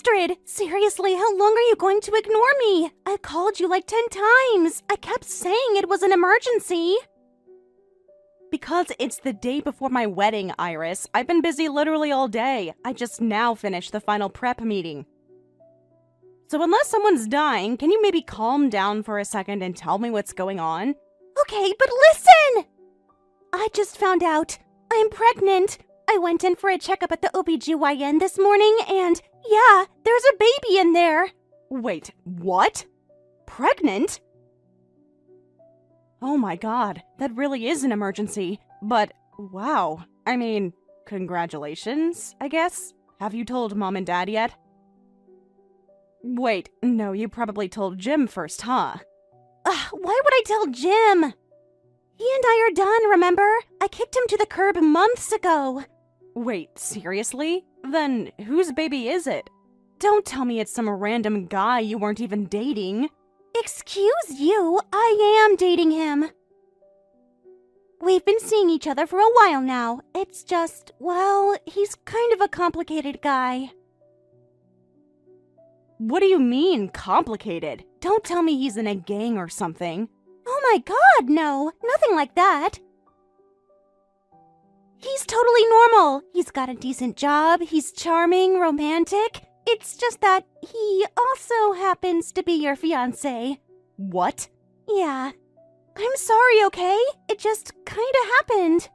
Astrid, seriously, how long are you going to ignore me? I called you like 10 times. I kept saying it was an emergency. Because it's the day before my wedding, Iris. I've been busy literally all day. I just now finished the final prep meeting. So unless someone's dying, can you maybe calm down for a second and tell me what's going on? Okay, but listen! I just found out. I'm pregnant. I went in for a checkup at the OBGYN this morning, and yeah, there's a baby in there. Wait, what? Pregnant? Oh my god, that really is an emergency. But, wow. I mean, congratulations, I guess? Have you told Mom and Dad yet? Wait, no, you probably told Jim first, huh? Why would I tell Jim? He and I are done, remember? I kicked him to the curb months ago. Wait, seriously? Then whose baby is it? Don't tell me it's some random guy you weren't even dating. Excuse you, I am dating him. We've been seeing each other for a while now. It's just, well, he's kind of a complicated guy. What do you mean, complicated? Don't tell me he's in a gang or something. Oh my god, no, nothing like that. He's totally normal. He's got a decent job, he's charming, romantic. It's just that he also happens to be your fiancé. What? Yeah. I'm sorry, okay? It just kinda happened.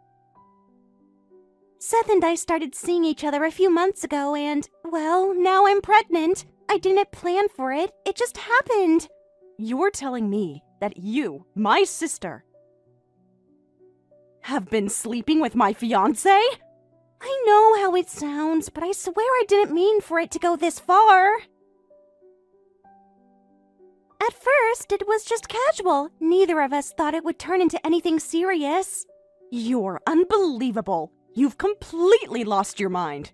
Seth and I started seeing each other a few months ago and, well, now I'm pregnant. I didn't plan for it. It just happened. You're telling me that you, my sister, have been sleeping with my fiancé? I know how it sounds, but I swear I didn't mean for it to go this far. At first, it was just casual. Neither of us thought it would turn into anything serious. You're unbelievable. You've completely lost your mind.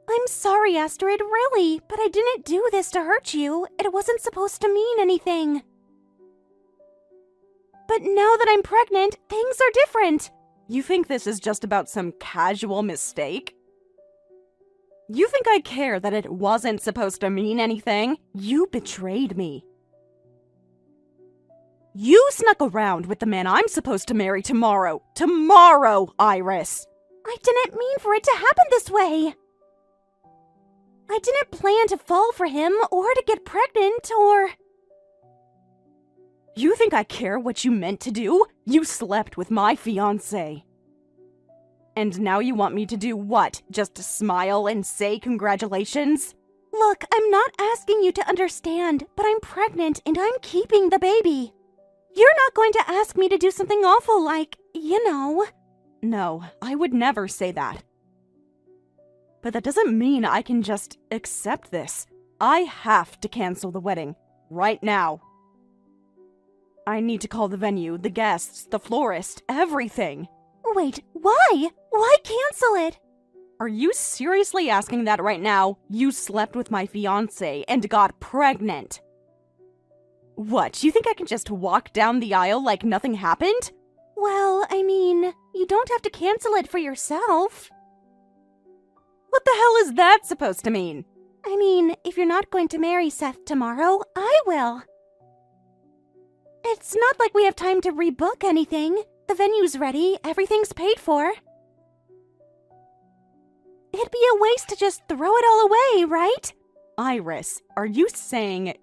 I'm sorry, Astrid, really, but I didn't do this to hurt you. It wasn't supposed to mean anything. But now that I'm pregnant, things are different. You think this is just about some casual mistake? You think I care that it wasn't supposed to mean anything? You betrayed me. You snuck around with the man I'm supposed to marry tomorrow. Tomorrow, Iris! I didn't mean for it to happen this way. I didn't plan to fall for him or to get pregnant or... You think I care what you meant to do? You slept with my fiancé. And now you want me to do what? Just to smile and say congratulations? Look, I'm not asking you to understand, but I'm pregnant and I'm keeping the baby. You're not going to ask me to do something awful like, you know... No, I would never say that. But that doesn't mean I can just accept this. I have to cancel the wedding. Right now. I need to call the venue, the guests, the florist, everything. Wait, why? Why cancel it? Are you seriously asking that right now? You slept with my fiancé and got pregnant. What, you think I can just walk down the aisle like nothing happened? Well, I mean, you don't have to cancel it for yourself. What the hell is that supposed to mean? I mean, if you're not going to marry Seth tomorrow, I will. It's not like we have time to rebook anything. The venue's ready, everything's paid for. It'd be a waste to just throw it all away, right? Iris, are you saying...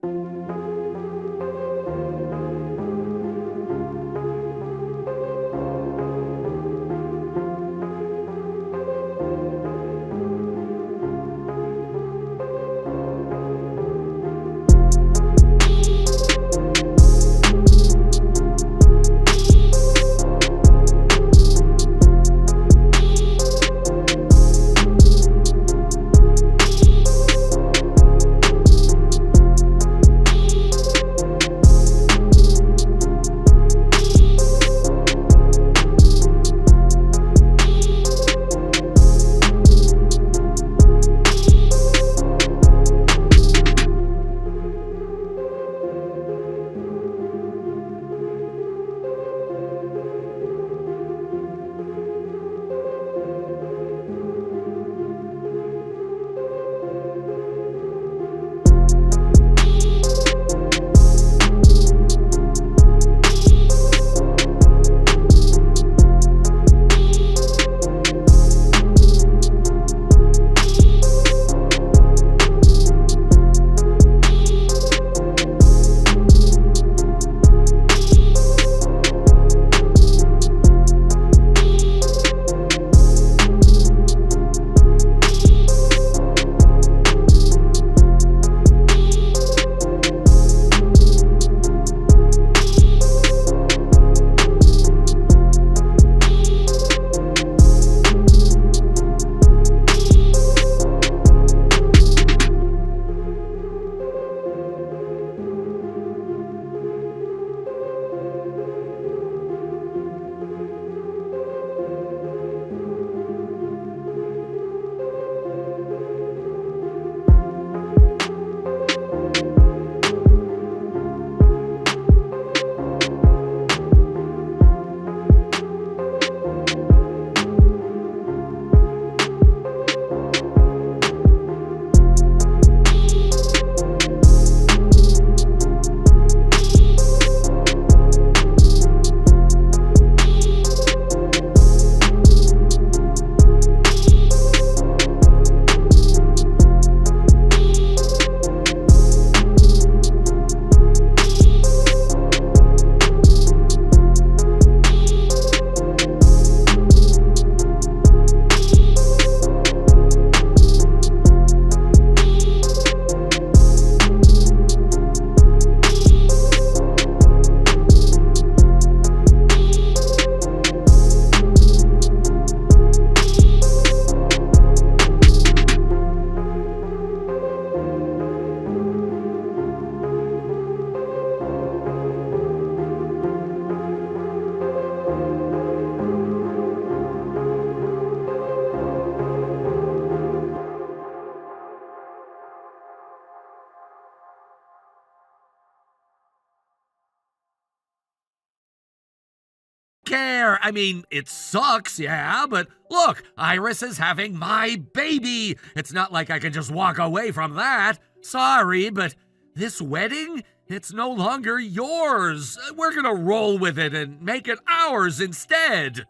care. I mean, it sucks, yeah, but look, Iris is having my baby. It's not like I can just walk away from that. Sorry, but this wedding, it's no longer yours. We're gonna roll with it and make it ours instead.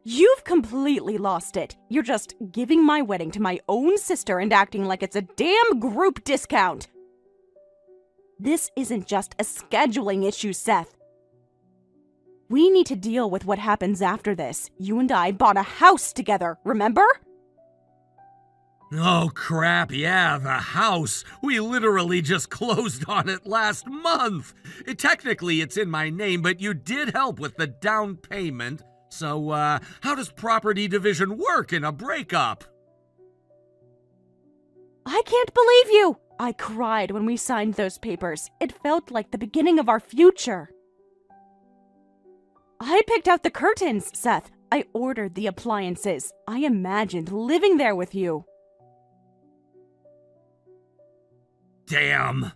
You've completely lost it. You're just giving my wedding to my own sister and acting like it's a damn group discount. This isn't just a scheduling issue, Seth. We need to deal with what happens after this. You and I bought a house together, remember? Oh crap, yeah, the house. We literally just closed on it last month. Technically, it's in my name, but you did help with the down payment. So, how does property division work in a breakup? I can't believe you! I cried when we signed those papers. It felt like the beginning of our future. I picked out the curtains, Seth. I ordered the appliances. I imagined living there with you. Damn.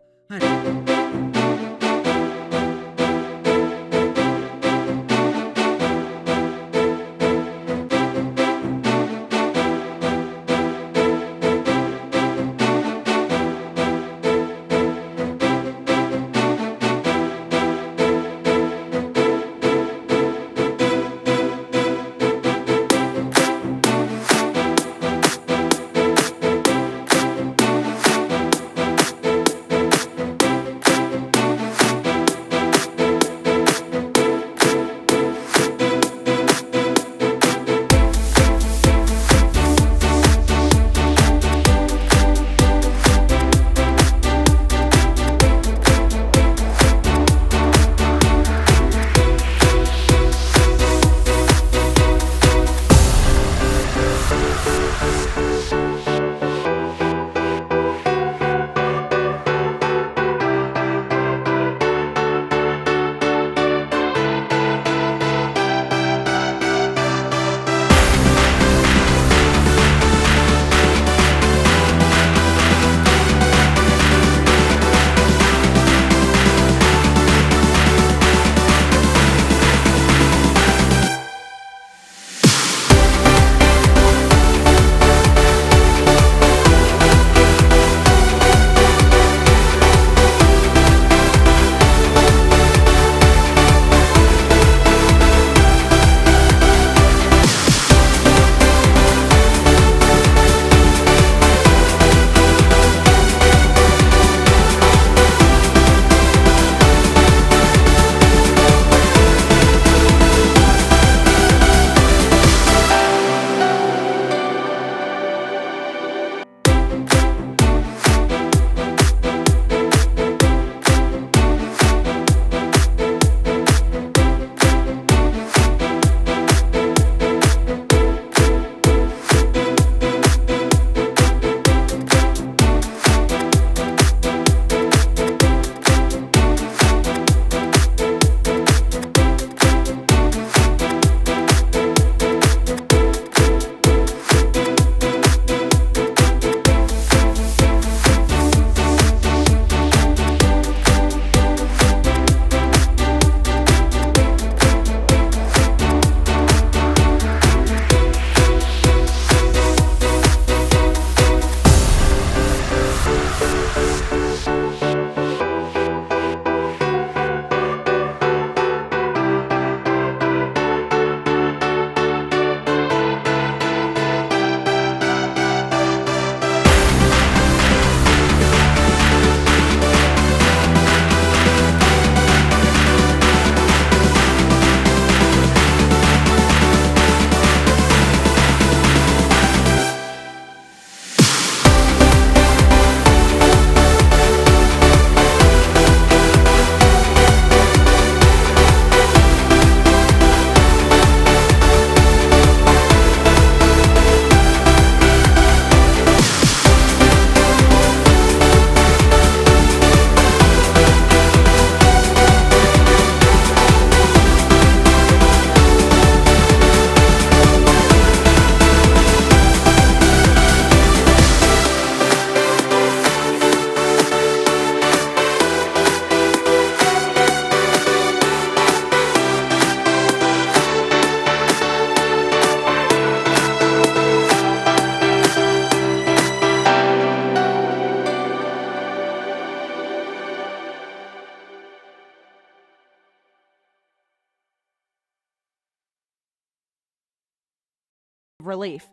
of relief.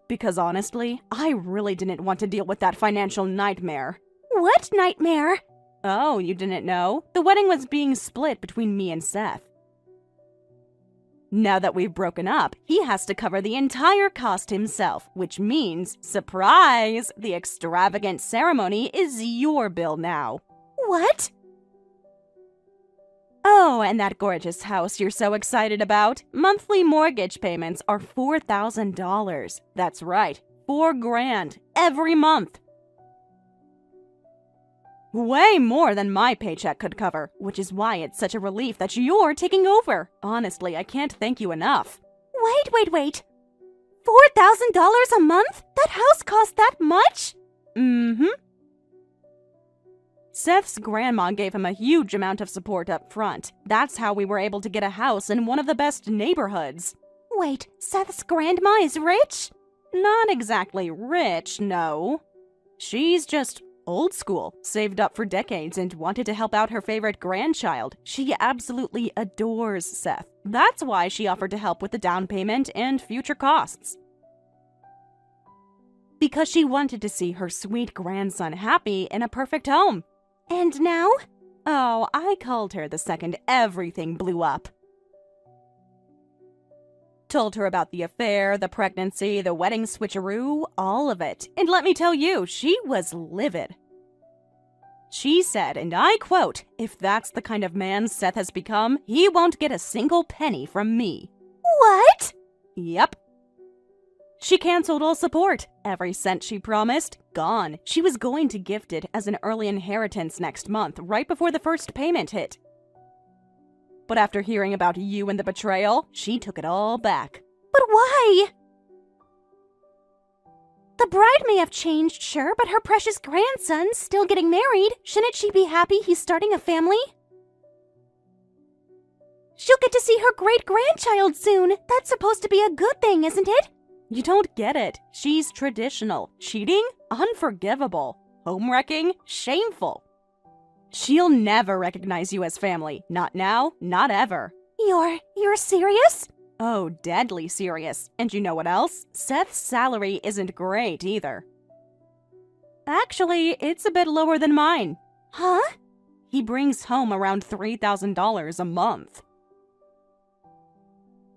Because honestly, I really didn't want to deal with that financial nightmare. What nightmare? Oh, you didn't know? The wedding was being split between me and Seth. Now that we've broken up, he has to cover the entire cost himself, which means, surprise, the extravagant ceremony is your bill now. What? Oh, and that gorgeous house you're so excited about? Monthly mortgage payments are $4,000. That's right, $4,000 every month. Way more than my paycheck could cover, which is why it's such a relief that you're taking over. Honestly, I can't thank you enough. Wait. $4,000 a month? That house cost that much? Mm-hmm. Seth's grandma gave him a huge amount of support up front. That's how we were able to get a house in one of the best neighborhoods. Wait, Seth's grandma is rich? Not exactly rich, no. She's just old school, saved up for decades and wanted to help out her favorite grandchild. She absolutely adores Seth. That's why she offered to help with the down payment and future costs. Because she wanted to see her sweet grandson happy in a perfect home. And now? Oh, I called her the second everything blew up. Told her about the affair, the pregnancy, the wedding switcheroo, all of it. And let me tell you, she was livid. She said, and I quote, "If that's the kind of man Seth has become, he won't get a single penny from me." What? Yep. She canceled all support. Every cent she promised, gone. She was going to gift it as an early inheritance next month, right before the first payment hit. But after hearing about you and the betrayal, she took it all back. But why? The bride may have changed, sure, but her precious grandson's still getting married. Shouldn't she be happy he's starting a family? She'll get to see her great-grandchild soon. That's supposed to be a good thing, isn't it? You don't get it. She's traditional. Cheating? Unforgivable. Home-wrecking? Shameful. She'll never recognize you as family. Not now, not ever. You're serious? Oh, deadly serious. And you know what else? Seth's salary isn't great either. Actually, it's a bit lower than mine. Huh? He brings home around $3,000 a month.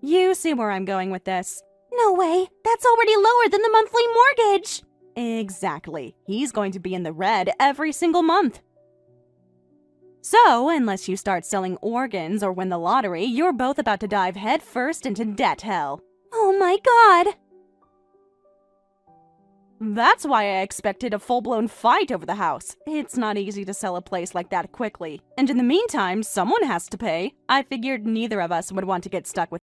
You see where I'm going with this. No way. That's already lower than the monthly mortgage. Exactly. He's going to be in the red every single month. So, unless you start selling organs or win the lottery, you're both about to dive headfirst into debt hell. Oh my god. That's why I expected a full-blown fight over the house. It's not easy to sell a place like that quickly. And in the meantime, someone has to pay. I figured neither of us would want to get stuck with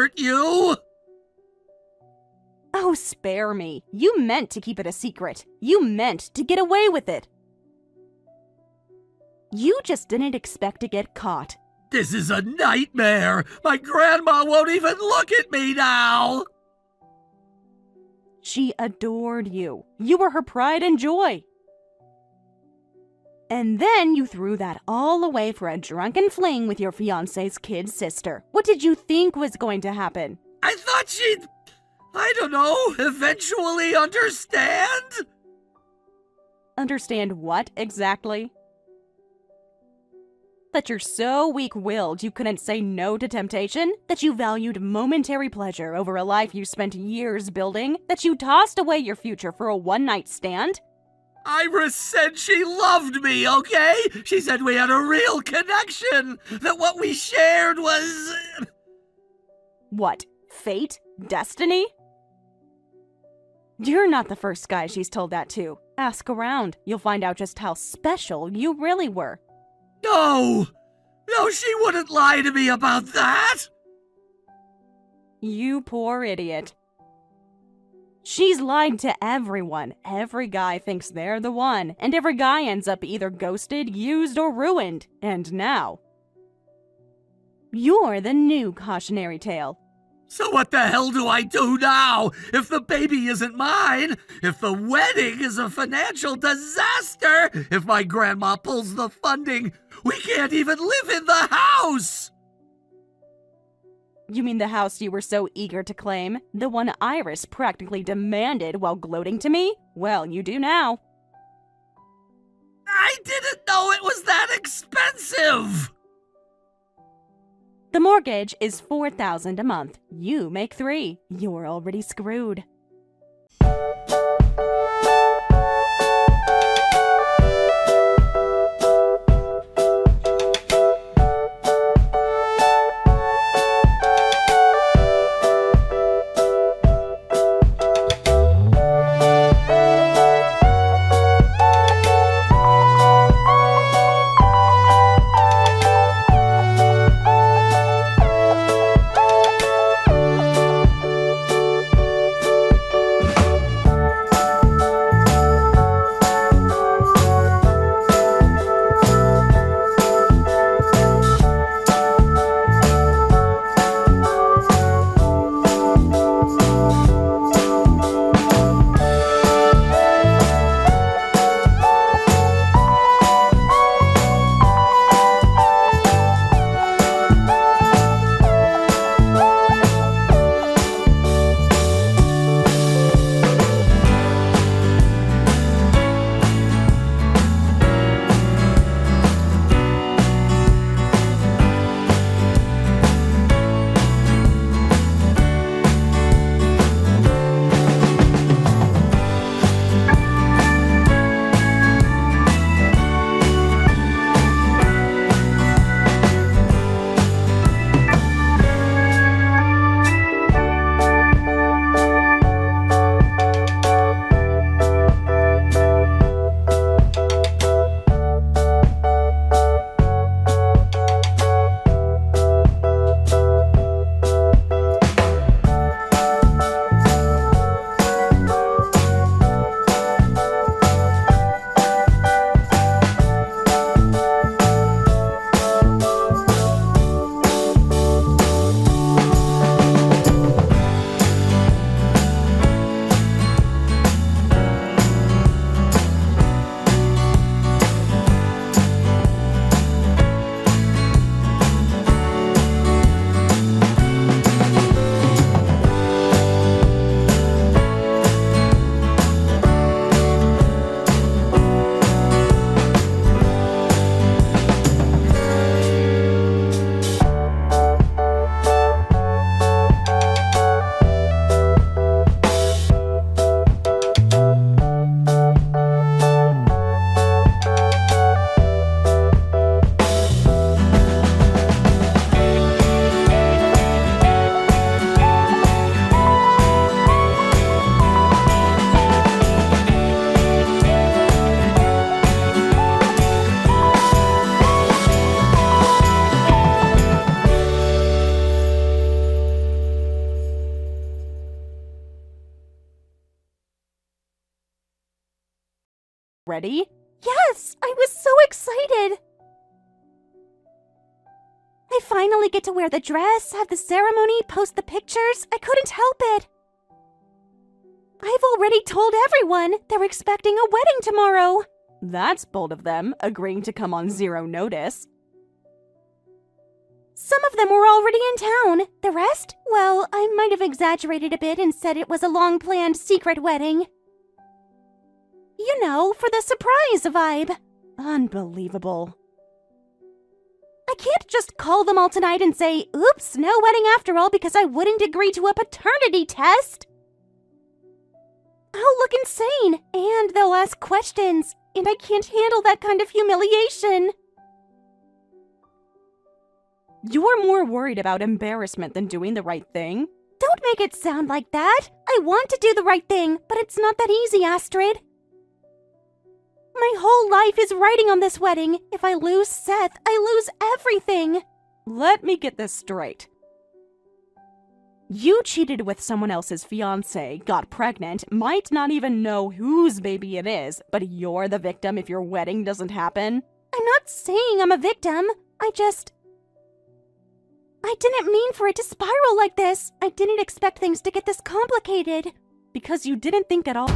hurt you? Oh, spare me. You meant to keep it a secret. You meant to get away with it. You just didn't expect to get caught. This is a nightmare. My grandma won't even look at me now. She adored you. You were her pride and joy. And then you threw that all away for a drunken fling with your fiancé's kid sister. What did you think was going to happen? I thought she'd, I don't know, eventually understand? Understand what exactly? That you're so weak-willed you couldn't say no to temptation? That you valued momentary pleasure over a life you spent years building? That you tossed away your future for a one-night stand? Iris said she loved me, okay? She said we had a real connection, that what we shared was... What? Fate? Destiny? You're not the first guy she's told that to. Ask around. You'll find out just how special you really were. No! No, she wouldn't lie to me about that! You poor idiot. She's lied to everyone. Every guy thinks they're the one, and every guy ends up either ghosted, used, or ruined. And now, you're the new cautionary tale. So what the hell do I do now? If the baby isn't mine, if the wedding is a financial disaster, if my grandma pulls the funding, we can't even live in the house! You mean the house you were so eager to claim? The one Iris practically demanded while gloating to me? Well, you do now. I didn't know it was that expensive! The mortgage is $4,000 a month. You make $3,000. You're already screwed. Ready? Yes, I was so excited. I finally get to wear the dress, have the ceremony, post the pictures. I couldn't help it. I've already told everyone they're expecting a wedding tomorrow. That's bold of them, agreeing to come on zero notice. Some of them were already in town. The rest? Well, I might have exaggerated a bit and said it was a long-planned secret wedding. You know, for the surprise vibe. Unbelievable. I can't just call them all tonight and say, oops, no wedding after all because I wouldn't agree to a paternity test. I'll look insane, and they'll ask questions, and I can't handle that kind of humiliation. You're more worried about embarrassment than doing the right thing? Don't make it sound like that. I want to do the right thing, but it's not that easy, Astrid. My whole life is riding on this wedding. If I lose Seth, I lose everything. Let me get this straight. You cheated with someone else's fiancé, got pregnant, might not even know whose baby it is, but you're the victim if your wedding doesn't happen? I'm not saying I'm a victim. I didn't mean for it to spiral like this. I didn't expect things to get this complicated. Because you didn't think at all.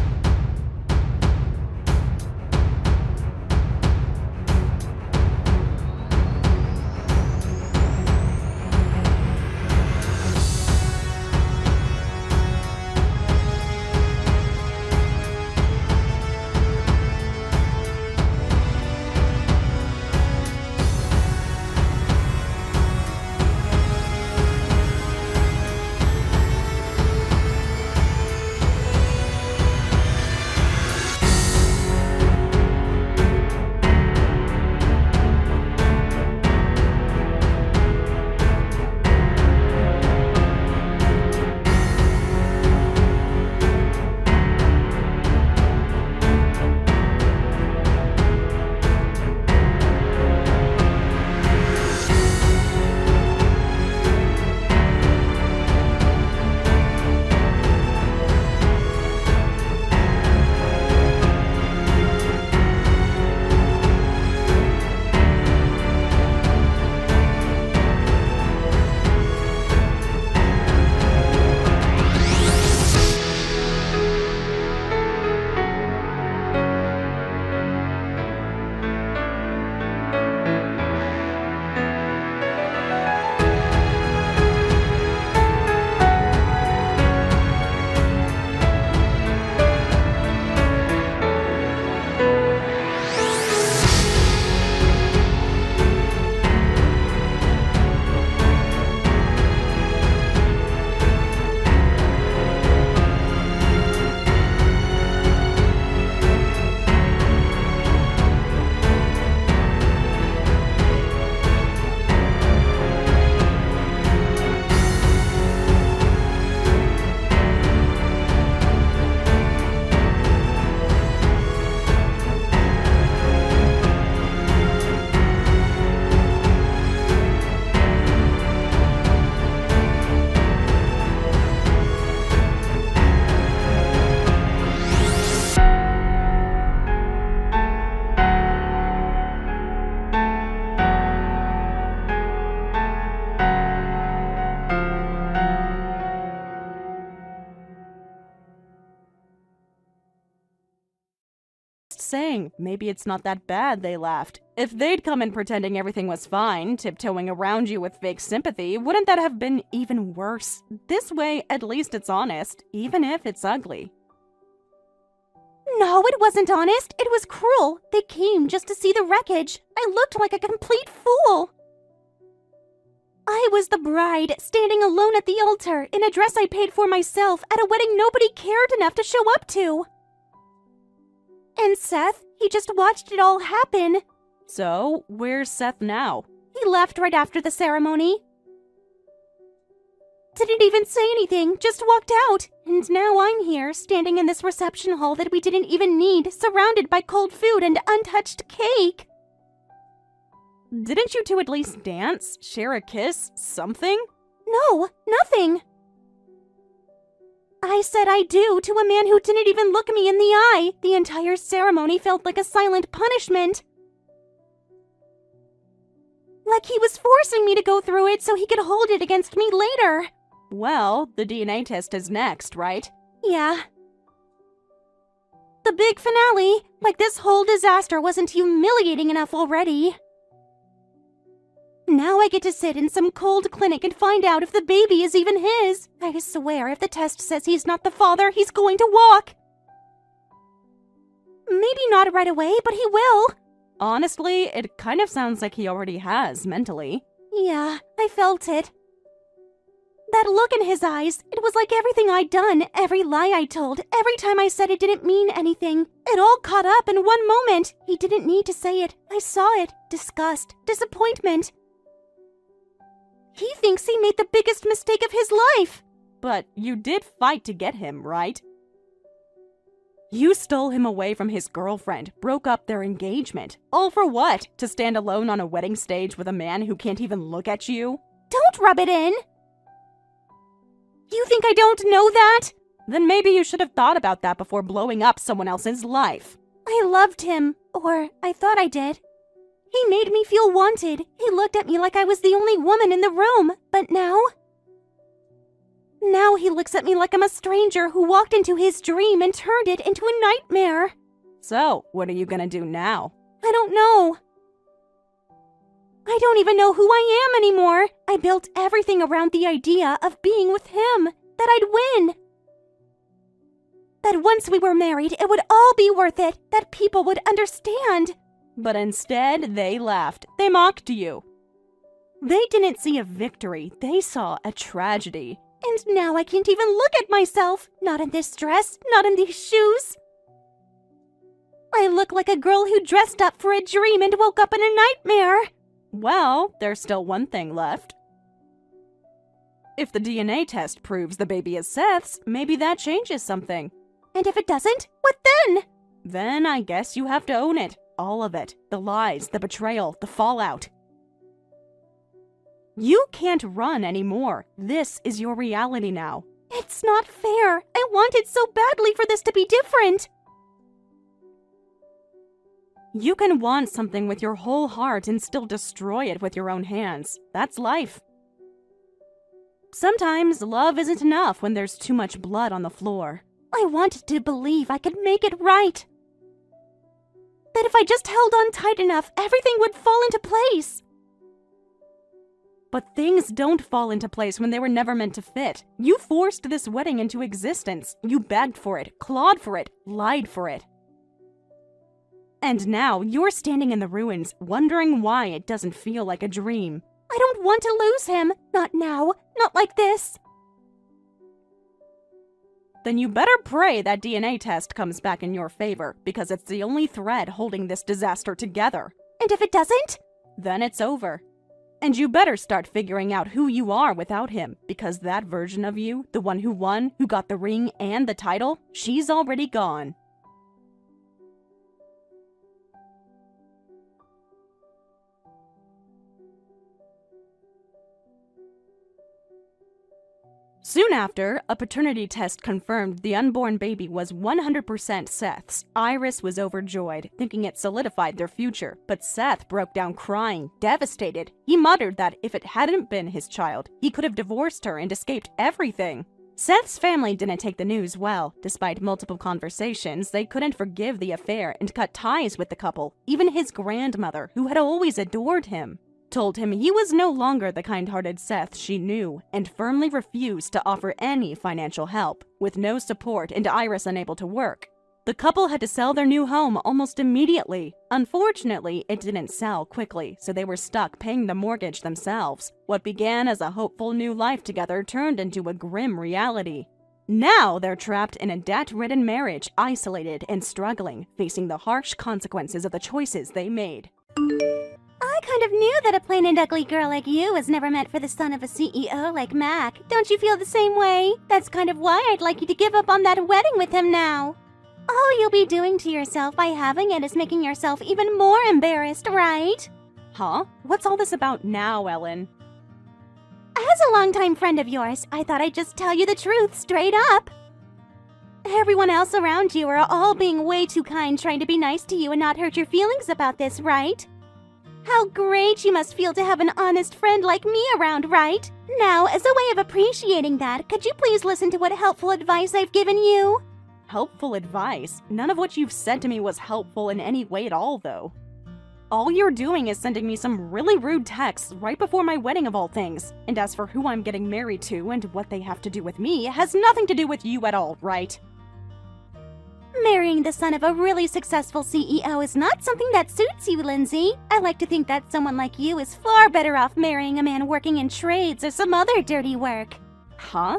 Saying, maybe it's not that bad, they laughed. If they'd come in pretending everything was fine, tiptoeing around you with fake sympathy, wouldn't that have been even worse? This way, at least it's honest, even if it's ugly. No, it wasn't honest. It was cruel. They came just to see the wreckage. I looked like a complete fool. I was the bride, standing alone at the altar, in a dress I paid for myself, at a wedding nobody cared enough to show up to. And Seth, he just watched it all happen. So, where's Seth now? He left right after the ceremony. Didn't even say anything, just walked out. And now I'm here, standing in this reception hall that we didn't even need, surrounded by cold food and untouched cake. Didn't you two at least dance? Share a kiss? Something? No, nothing. I said I do to a man who didn't even look me in the eye. The entire ceremony felt like a silent punishment. Like he was forcing me to go through it so he could hold it against me later. Well, the DNA test is next, right? Yeah. The big finale. Like this whole disaster wasn't humiliating enough already. Now I get to sit in some cold clinic and find out if the baby is even his. I swear if the test says he's not the father, he's going to walk. Maybe not right away, but he will. Honestly, it kind of sounds like he already has, mentally. Yeah, I felt it. That look in his eyes, it was like everything I'd done, every lie I told, every time I said it didn't mean anything. It all caught up in one moment. He didn't need to say it. I saw it. Disgust, disappointment. He thinks he made the biggest mistake of his life. But you did fight to get him, right? You stole him away from his girlfriend, broke up their engagement. All for what? To stand alone on a wedding stage with a man who can't even look at you? Don't rub it in. You think I don't know that? Then maybe you should have thought about that before blowing up someone else's life. I loved him, or I thought I did. He made me feel wanted. He looked at me like I was the only woman in the room. But now he looks at me like I'm a stranger who walked into his dream and turned it into a nightmare. So, what are you gonna do now? I don't know. I don't even know who I am anymore. I built everything around the idea of being with him, that I'd win. That once we were married, it would all be worth it, that people would understand. But instead, they laughed. They mocked you. They didn't see a victory. They saw a tragedy. And now I can't even look at myself. Not in this dress, not in these shoes. I look like a girl who dressed up for a dream and woke up in a nightmare. Well, there's still one thing left. If the DNA test proves the baby is Seth's, maybe that changes something. And if it doesn't, what then? Then I guess you have to own it. All of it. The lies, the betrayal, the fallout. You can't run anymore. This is your reality now. It's not fair. I wanted so badly for this to be different. You can want something with your whole heart and still destroy it with your own hands. That's life. Sometimes love isn't enough when there's too much blood on the floor. I wanted to believe I could make it right. That if I just held on tight enough, everything would fall into place. But things don't fall into place when they were never meant to fit. You forced this wedding into existence. You begged for it, clawed for it, lied for it. And now you're standing in the ruins, wondering why it doesn't feel like a dream. I don't want to lose him. Not now. Not like this. Then you better pray that DNA test comes back in your favor, because it's the only thread holding this disaster together. And if it doesn't? Then it's over. And you better start figuring out who you are without him, because that version of you, the one who won, who got the ring and the title, she's already gone. Soon after, a paternity test confirmed the unborn baby was 100% Seth's. Iris was overjoyed, thinking it solidified their future, but Seth broke down crying, devastated. He muttered that if it hadn't been his child, he could have divorced her and escaped everything. Seth's family didn't take the news well. Despite multiple conversations, they couldn't forgive the affair and cut ties with the couple. Even his grandmother, who had always adored him, told him he was no longer the kind-hearted Seth she knew, and firmly refused to offer any financial help. With no support and Iris unable to work, the couple had to sell their new home almost immediately. Unfortunately, it didn't sell quickly, so they were stuck paying the mortgage themselves. What began as a hopeful new life together turned into a grim reality. Now they're trapped in a debt-ridden marriage, isolated and struggling, facing the harsh consequences of the choices they made. I kind of knew that a plain and ugly girl like you was never meant for the son of a CEO like Mac. Don't you feel the same way? That's kind of why I'd like you to give up on that wedding with him now. All you'll be doing to yourself by having it is making yourself even more embarrassed, right? Huh? What's all this about now, Ellen? As a longtime friend of yours, I thought I'd just tell you the truth straight up. Everyone else around you are all being way too kind, trying to be nice to you and not hurt your feelings about this, right? How great you must feel to have an honest friend like me around, right? Now, as a way of appreciating that, could you please listen to what helpful advice I've given you? Helpful advice? None of what you've said to me was helpful in any way at all, though. All you're doing is sending me some really rude texts right before my wedding of all things. And as for who I'm getting married to and what they have to do with me, it has nothing to do with you at all, right? Marrying the son of a really successful CEO is not something that suits you, Lindsay. I like to think that someone like you is far better off marrying a man working in trades or some other dirty work. Huh?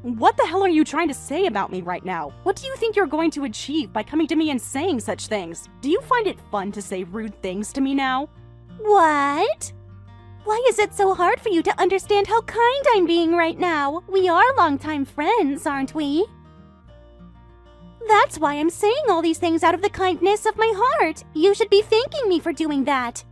What the hell are you trying to say about me right now? What do you think you're going to achieve by coming to me and saying such things? Do you find it fun to say rude things to me now? What? Why is it so hard for you to understand how kind I'm being right now? We are longtime friends, aren't we? That's why I'm saying all these things out of the kindness of my heart. You should be thanking me for doing that.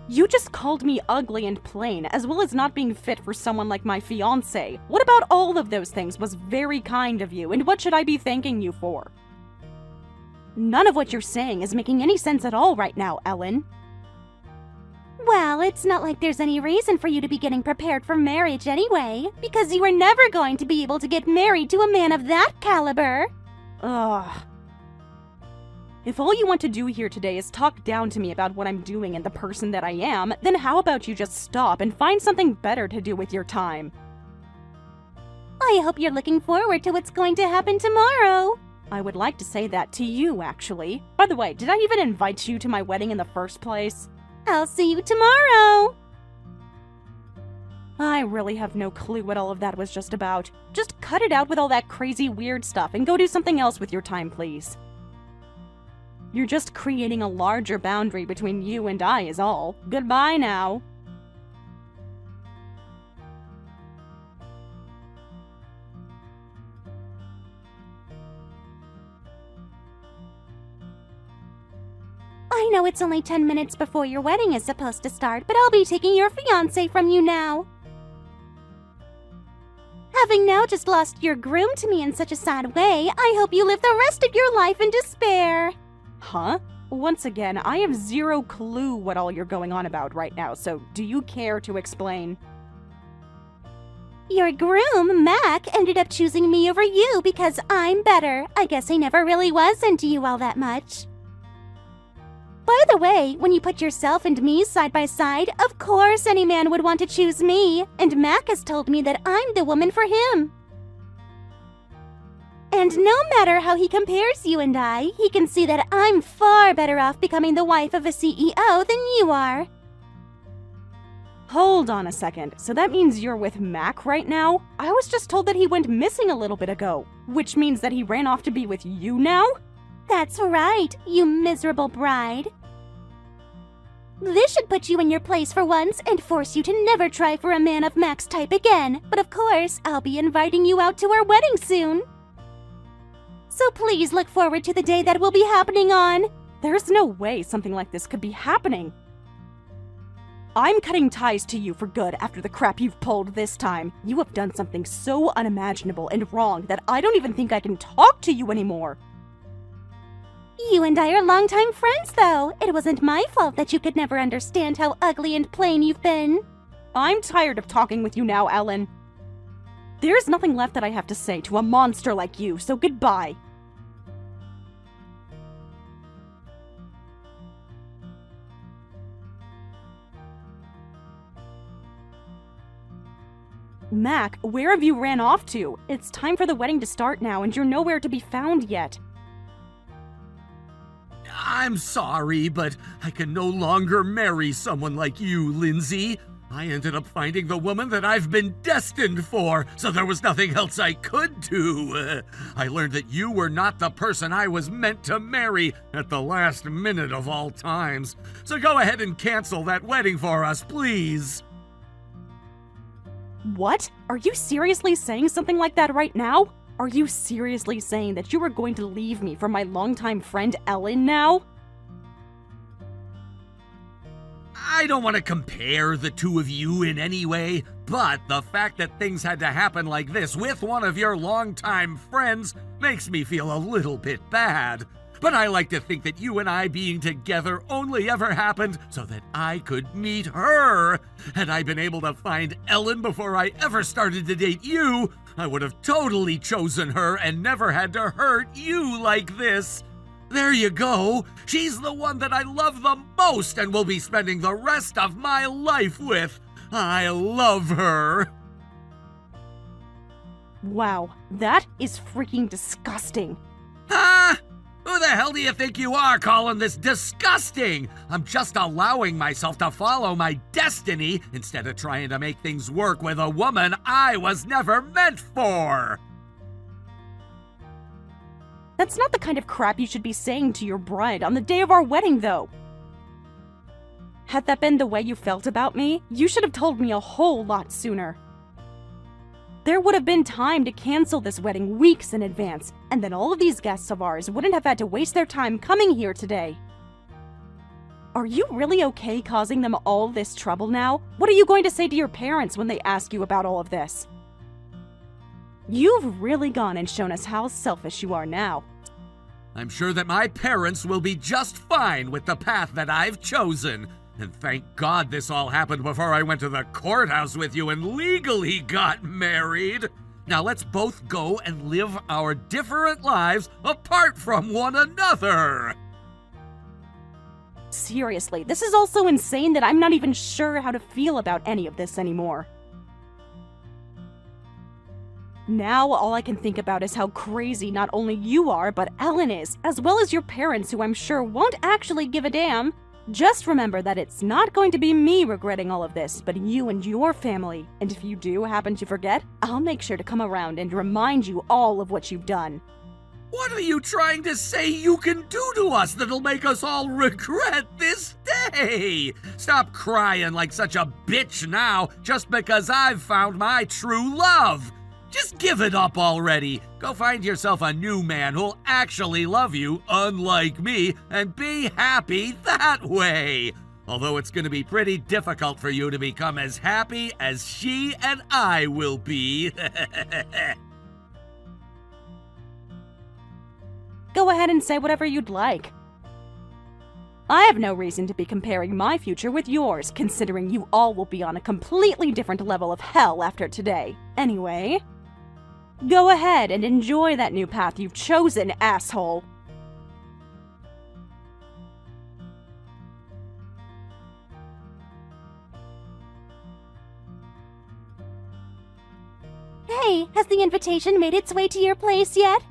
You just called me ugly and plain, as well as not being fit for someone like my fiancé. What about all of those things was very kind of you, and what should I be thanking you for? None of what you're saying is making any sense at all right now, Ellen. Well, it's not like there's any reason for you to be getting prepared for marriage anyway, because you are never going to be able to get married to a man of that caliber. Ugh. If all you want to do here today is talk down to me about what I'm doing and the person that I am, then how about you just stop and find something better to do with your time? I hope you're looking forward to what's going to happen tomorrow. I would like to say that to you, actually. By the way, did I even invite you to my wedding in the first place? I'll see you tomorrow. I really have no clue what all of that was just about. Just cut it out with all that crazy weird stuff and go do something else with your time, please. You're just creating a larger boundary between you and I is all. Goodbye now. I know it's only 10 minutes before your wedding is supposed to start, but I'll be taking your fiancé from you now. Having now just lost your groom to me in such a sad way, I hope you live the rest of your life in despair. Huh? Once again, I have zero clue what all you're going on about right now, so do you care to explain? Your groom, Mac, ended up choosing me over you because I'm better. I guess he never really was into you all that much. By the way, when you put yourself and me side by side, of course any man would want to choose me, and Mac has told me that I'm the woman for him. And no matter how he compares you and I, he can see that I'm far better off becoming the wife of a CEO than you are. Hold on a second, so that means you're with Mac right now? I was just told that he went missing a little bit ago, which means that he ran off to be with you now? That's right, you miserable bride. This should put you in your place for once and force you to never try for a man of Mac's type again. But of course, I'll be inviting you out to our wedding soon. So please look forward to the day that will be happening on. There's no way something like this could be happening. I'm cutting ties to you for good after the crap you've pulled this time. You have done something so unimaginable and wrong that I don't even think I can talk to you anymore. You and I are longtime friends, though. It wasn't my fault that you could never understand how ugly and plain you've been. I'm tired of talking with you now, Ellen. There's nothing left that I have to say to a monster like you, so goodbye. Mac, where have you ran off to? It's time for the wedding to start now, and you're nowhere to be found yet. I'm sorry, but I can no longer marry someone like you, Lindsay. I ended up finding the woman that I've been destined for, so there was nothing else I could do. I learned that you were not the person I was meant to marry at the last minute of all times. So go ahead and cancel that wedding for us, please. What? Are you seriously saying something like that right now? Are you seriously saying that you were going to leave me for my longtime friend Ellen now? I don't want to compare the two of you in any way, but the fact that things had to happen like this with one of your longtime friends makes me feel a little bit bad. But I like to think that you and I being together only ever happened so that I could meet her. Had I been able to find Ellen before I ever started to date you, I would have totally chosen her and never had to hurt you like this. There you go. She's the one that I love the most and will be spending the rest of my life with. I love her. Wow, that is freaking disgusting. Huh? Who the hell do you think you are calling this disgusting? I'm just allowing myself to follow my destiny instead of trying to make things work with a woman I was never meant for. That's not the kind of crap you should be saying to your bride on the day of our wedding, though. Had that been the way you felt about me, you should have told me a whole lot sooner. There would have been time to cancel this wedding weeks in advance, and then all of these guests of ours wouldn't have had to waste their time coming here today. Are you really okay causing them all this trouble now? What are you going to say to your parents when they ask you about all of this? You've really gone and shown us how selfish you are now. I'm sure that my parents will be just fine with the path that I've chosen. And thank God this all happened before I went to the courthouse with you and legally got married. Now let's both go and live our different lives apart from one another. Seriously, this is all so insane that I'm not even sure how to feel about any of this anymore. Now all I can think about is how crazy not only you are, but Ellen is, as well as your parents, who I'm sure won't actually give a damn. Just remember that it's not going to be me regretting all of this, but you and your family. And if you do happen to forget, I'll make sure to come around and remind you all of what you've done. What are you trying to say you can do to us that'll make us all regret this day? Stop crying like such a bitch now just because I've found my true love. Just give it up already. Go find yourself a new man who'll actually love you, unlike me, and be happy that way. Although it's going to be pretty difficult for you to become as happy as she and I will be. Go ahead and say whatever you'd like. I have no reason to be comparing my future with yours, considering you all will be on a completely different level of hell after today. Anyway, go ahead and enjoy that new path you've chosen, asshole. Hey, has the invitation made its way to your place yet?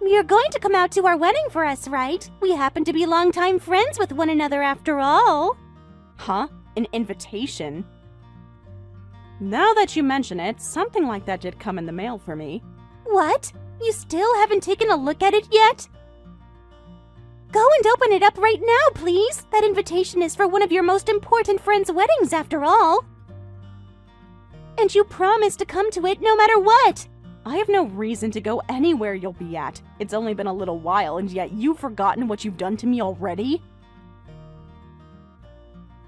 You're going to come out to our wedding for us, right? We happen to be longtime friends with one another after all. Huh? An invitation? Now that you mention it, something like that did come in the mail for me. What? You still haven't taken a look at it yet? Go and open it up right now, please. That invitation is for one of your most important friends' weddings, after all. And you promised to come to it no matter what. I have no reason to go anywhere you'll be at. It's only been a little while, and yet you've forgotten what you've done to me already?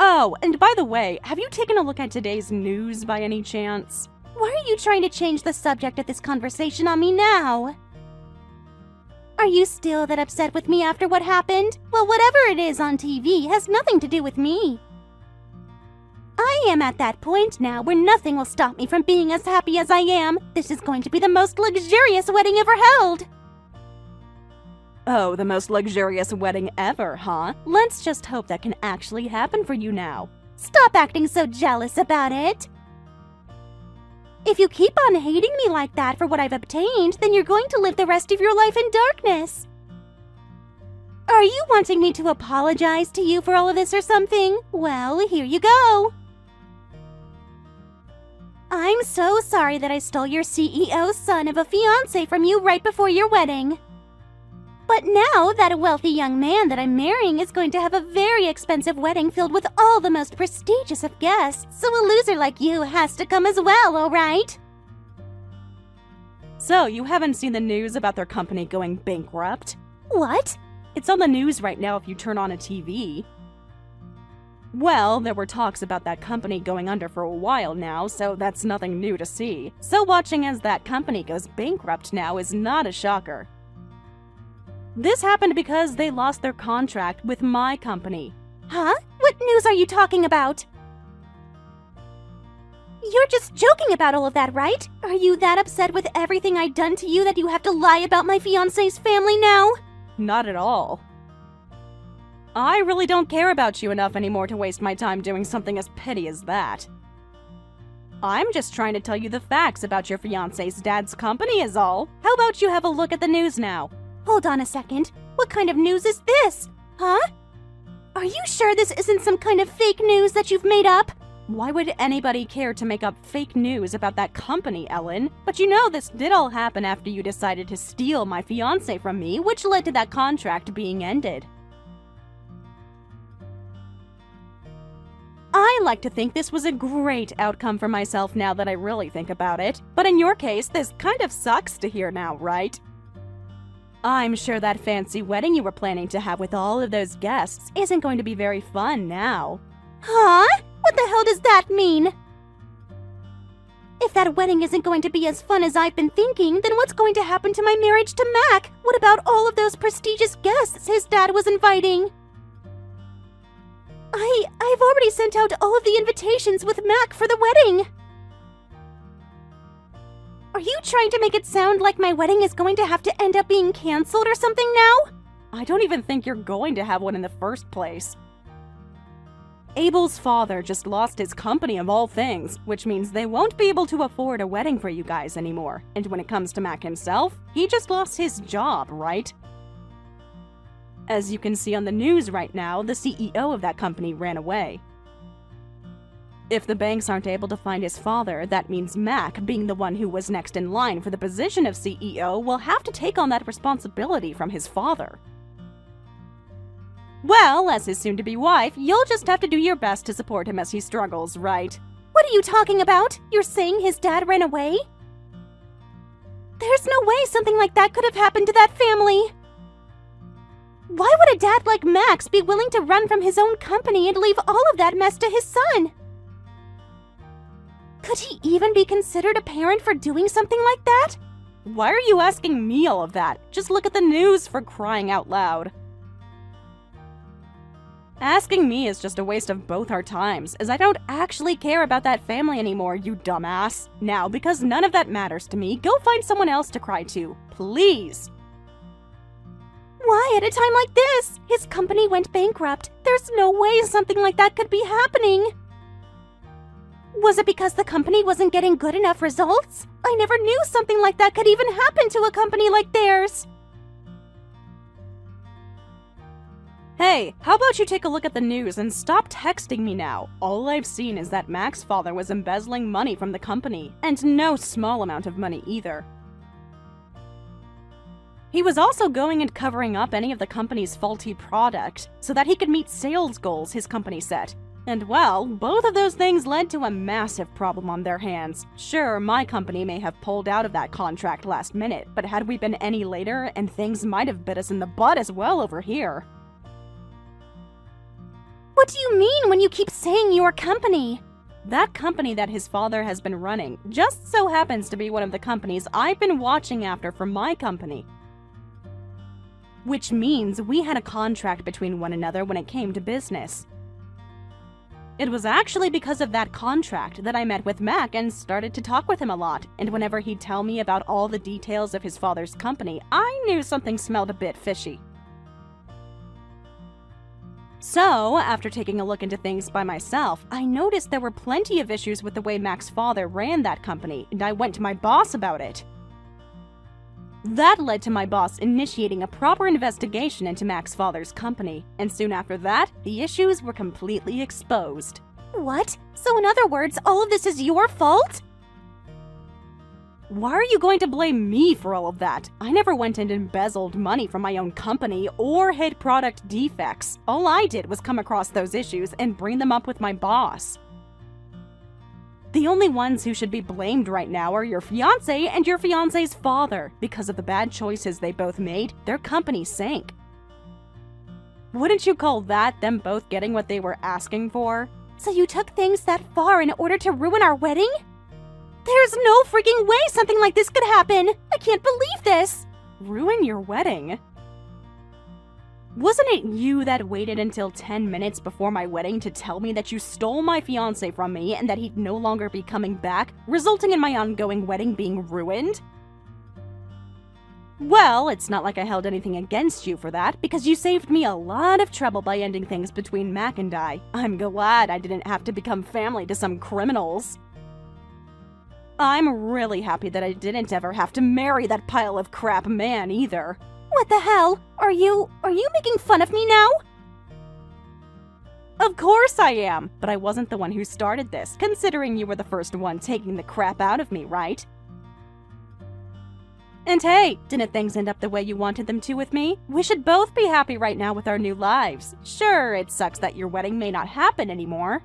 Oh, and by the way, have you taken a look at today's news by any chance? Why are you trying to change the subject of this conversation on me now? Are you still that upset with me after what happened? Well, whatever it is on TV has nothing to do with me. I am at that point now where nothing will stop me from being as happy as I am. This is going to be the most luxurious wedding ever held. Oh, the most luxurious wedding ever, huh? Let's just hope that can actually happen for you now. Stop acting so jealous about it. If you keep on hating me like that for what I've obtained, then you're going to live the rest of your life in darkness. Are you wanting me to apologize to you for all of this or something? Well, here you go. I'm so sorry that I stole your CEO's son of a fiancé from you right before your wedding. But now that a wealthy young man that I'm marrying is going to have a very expensive wedding filled with all the most prestigious of guests, so a loser like you has to come as well, all right? So, you haven't seen the news about their company going bankrupt? What? It's on the news right now if you turn on a TV. Well, there were talks about that company going under for a while now, so that's nothing new to see. So watching as that company goes bankrupt now is not a shocker. This happened because they lost their contract with my company. Huh? What news are you talking about? You're just joking about all of that, right? Are you that upset with everything I've done to you that you have to lie about my fiancé's family now? Not at all. I really don't care about you enough anymore to waste my time doing something as petty as that. I'm just trying to tell you the facts about your fiancé's dad's company is all. How about you have a look at the news now? Hold on a second. What kind of news is this? Huh? Are you sure this isn't some kind of fake news that you've made up? Why would anybody care to make up fake news about that company, Ellen? But you know this did all happen after you decided to steal my fiancé from me, which led to that contract being ended. I like to think this was a great outcome for myself now that I really think about it. But in your case, this kind of sucks to hear now, right? I'm sure that fancy wedding you were planning to have with all of those guests isn't going to be very fun now. Huh? What the hell does that mean? If that wedding isn't going to be as fun as I've been thinking, then what's going to happen to my marriage to Mac? What about all of those prestigious guests his dad was inviting? I've already sent out all of the invitations with Mac for the wedding. Are you trying to make it sound like my wedding is going to have to end up being canceled or something now? I don't even think you're going to have one in the first place. Abel's father just lost his company of all things, which means they won't be able to afford a wedding for you guys anymore. And when it comes to Mac himself, he just lost his job, right? As you can see on the news right now, the CEO of that company ran away. If the banks aren't able to find his father, that means Mac, being the one who was next in line for the position of CEO, will have to take on that responsibility from his father. Well, as his soon-to-be wife, you'll just have to do your best to support him as he struggles, right? What are you talking about? You're saying his dad ran away? There's no way something like that could have happened to that family. Why would a dad like Max be willing to run from his own company and leave all of that mess to his son? Could he even be considered a parent for doing something like that? Why are you asking me all of that? Just look at the news, for crying out loud. Asking me is just a waste of both our times, as I don't actually care about that family anymore, you dumbass. Now, because none of that matters to me, go find someone else to cry to, please. Why at a time like this? His company went bankrupt. There's no way something like that could be happening. Was it because the company wasn't getting good enough results? I never knew something like that could even happen to a company like theirs. Hey, how about you take a look at the news and stop texting me now? All I've seen is that Mac's father was embezzling money from the company, and no small amount of money either. He was also going and covering up any of the company's faulty product so that he could meet sales goals his company set. And well, both of those things led to a massive problem on their hands. Sure, my company may have pulled out of that contract last minute, but had we been any later, and things might have bit us in the butt as well over here. What do you mean when you keep saying your company? That company that his father has been running just so happens to be one of the companies I've been watching after for my company. Which means we had a contract between one another when it came to business. It was actually because of that contract that I met with Mac and started to talk with him a lot, and whenever he'd tell me about all the details of his father's company, I knew something smelled a bit fishy. So, after taking a look into things by myself, I noticed there were plenty of issues with the way Mac's father ran that company, and I went to my boss about it. That led to my boss initiating a proper investigation into Mac's father's company, and soon after that, the issues were completely exposed. What? So in other words, all of this is your fault? Why are you going to blame me for all of that? I never went and embezzled money from my own company or hid product defects. All I did was come across those issues and bring them up with my boss. The only ones who should be blamed right now are your fiancé and your fiancé's father. Because of the bad choices they both made, their company sank. Wouldn't you call that them both getting what they were asking for? So you took things that far in order to ruin our wedding? There's no freaking way something like this could happen! I can't believe this! Ruin your wedding? Wasn't it you that waited until 10 minutes before my wedding to tell me that you stole my fiancé from me and that he'd no longer be coming back, resulting in my ongoing wedding being ruined? Well, it's not like I held anything against you for that, because you saved me a lot of trouble by ending things between Mac and I. I'm glad I didn't have to become family to some criminals. I'm really happy that I didn't ever have to marry that pile of crap man either. What the hell? Are you making fun of me now? Of course I am, but I wasn't the one who started this, considering you were the first one taking the crap out of me, right? And hey, didn't things end up the way you wanted them to with me? We should both be happy right now with our new lives. Sure, it sucks that your wedding may not happen anymore.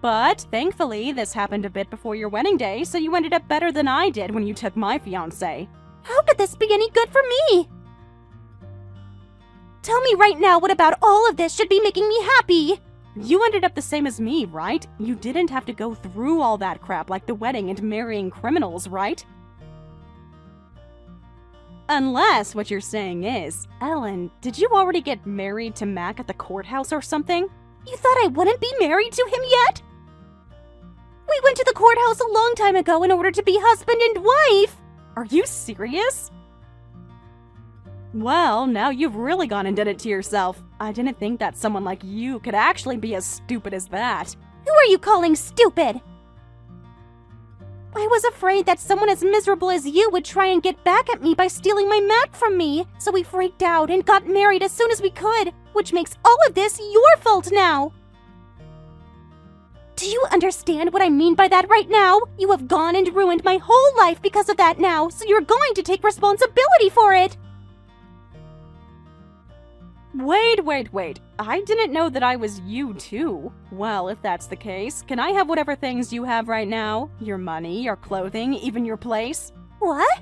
But thankfully, this happened a bit before your wedding day, so you ended up better than I did when you took my fiancé. How could this be any good for me? Tell me right now what about all of this should be making me happy? You ended up the same as me, right? You didn't have to go through all that crap like the wedding and marrying criminals, right? Unless what you're saying is, Ellen, did you already get married to Mac at the courthouse or something? You thought I wouldn't be married to him yet? We went to the courthouse a long time ago in order to be husband and wife! Are you serious? Well, now you've really gone and done it to yourself. I didn't think that someone like you could actually be as stupid as that. Who are you calling stupid? I was afraid that someone as miserable as you would try and get back at me by stealing my Mac from me, so we freaked out and got married as soon as we could, which makes all of this your fault now. Do you understand what I mean by that right now? You have gone and ruined my whole life because of that now, so you're going to take responsibility for it. Wait. I didn't know that I was you too. Well, if that's the case, can I have whatever things you have right now? Your money, your clothing, even your place? What?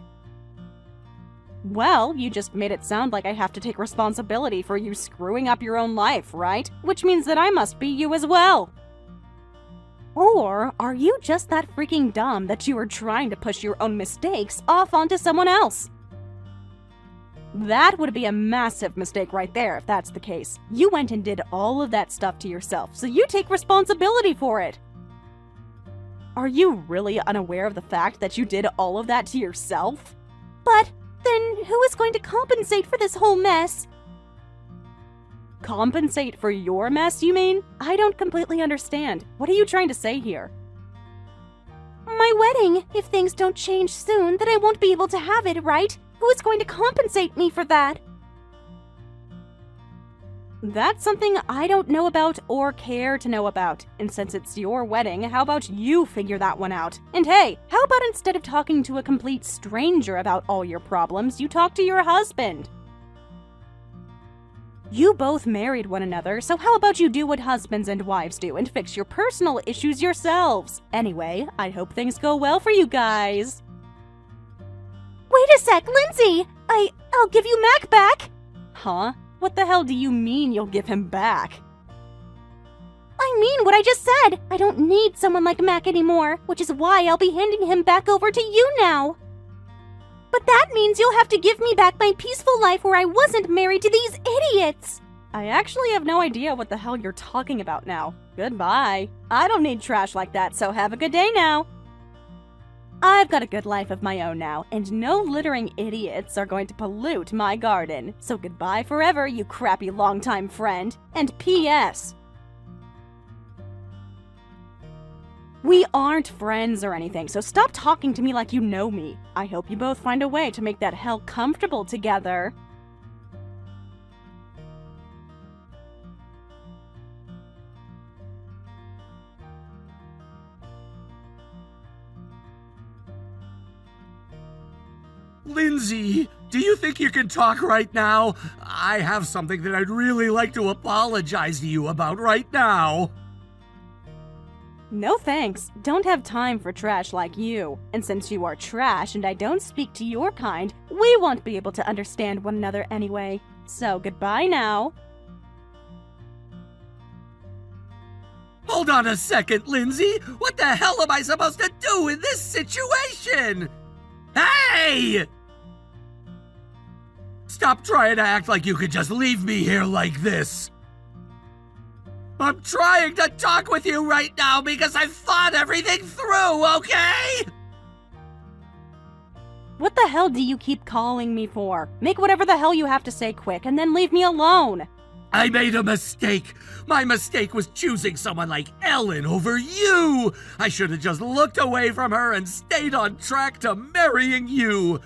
Well, you just made it sound like I have to take responsibility for you screwing up your own life, right? Which means that I must be you as well. Or are you just that freaking dumb that you are trying to push your own mistakes off onto someone else? That would be a massive mistake right there if that's the case. You went and did all of that stuff to yourself, so you take responsibility for it. Are you really unaware of the fact that you did all of that to yourself? But then who is going to compensate for this whole mess? Compensate for your mess, you mean? I don't completely understand. What are you trying to say here? My wedding. If things don't change soon, then I won't be able to have it, right? Who is going to compensate me for that? That's something I don't know about or care to know about. And since it's your wedding, how about you figure that one out? And hey, how about instead of talking to a complete stranger about all your problems, you talk to your husband? You both married one another, so how about you do what husbands and wives do and fix your personal issues yourselves? Anyway, I hope things go well for you guys. Wait a sec, Lindsay! I'll give you Mac back! Huh? What the hell do you mean you'll give him back? I mean what I just said! I don't need someone like Mac anymore, which is why I'll be handing him back over to you now. But that means you'll have to give me back my peaceful life where I wasn't married to these idiots! I actually have no idea what the hell you're talking about now. Goodbye. I don't need trash like that, so have a good day now. I've got a good life of my own now, and no littering idiots are going to pollute my garden. So goodbye forever, you crappy longtime friend. And P.S. We aren't friends or anything, so stop talking to me like you know me. I hope you both find a way to make that hell comfortable together. Lindsay, do you think you can talk right now? I have something that I'd really like to apologize to you about right now. No thanks. Don't have time for trash like you. And since you are trash and I don't speak to your kind, we won't be able to understand one another anyway. So goodbye now. Hold on a second, Lindsay. What the hell am I supposed to do in this situation? Hey! Stop trying to act like you could just leave me here like this. I'm trying to talk with you right now because I've thought everything through, okay? What the hell do you keep calling me for? Make whatever the hell you have to say quick and then leave me alone. I made a mistake. My mistake was choosing someone like Ellen over you. I should have just looked away from her and stayed on track to marrying you.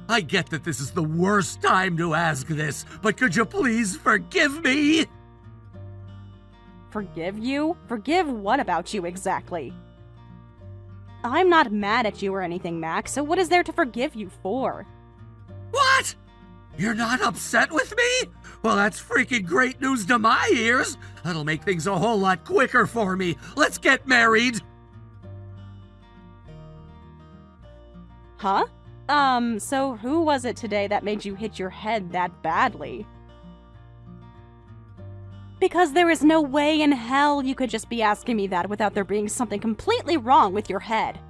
I get that this is the worst time to ask this, but could you please forgive me? Forgive you? Forgive what about you exactly? I'm not mad at you or anything, Max, so what is there to forgive you for? What? You're not upset with me? Well, that's freaking great news to my ears. That'll make things a whole lot quicker for me. Let's get married. Huh? So who was it today that made you hit your head that badly? Because there is no way in hell you could just be asking me that without there being something completely wrong with your head.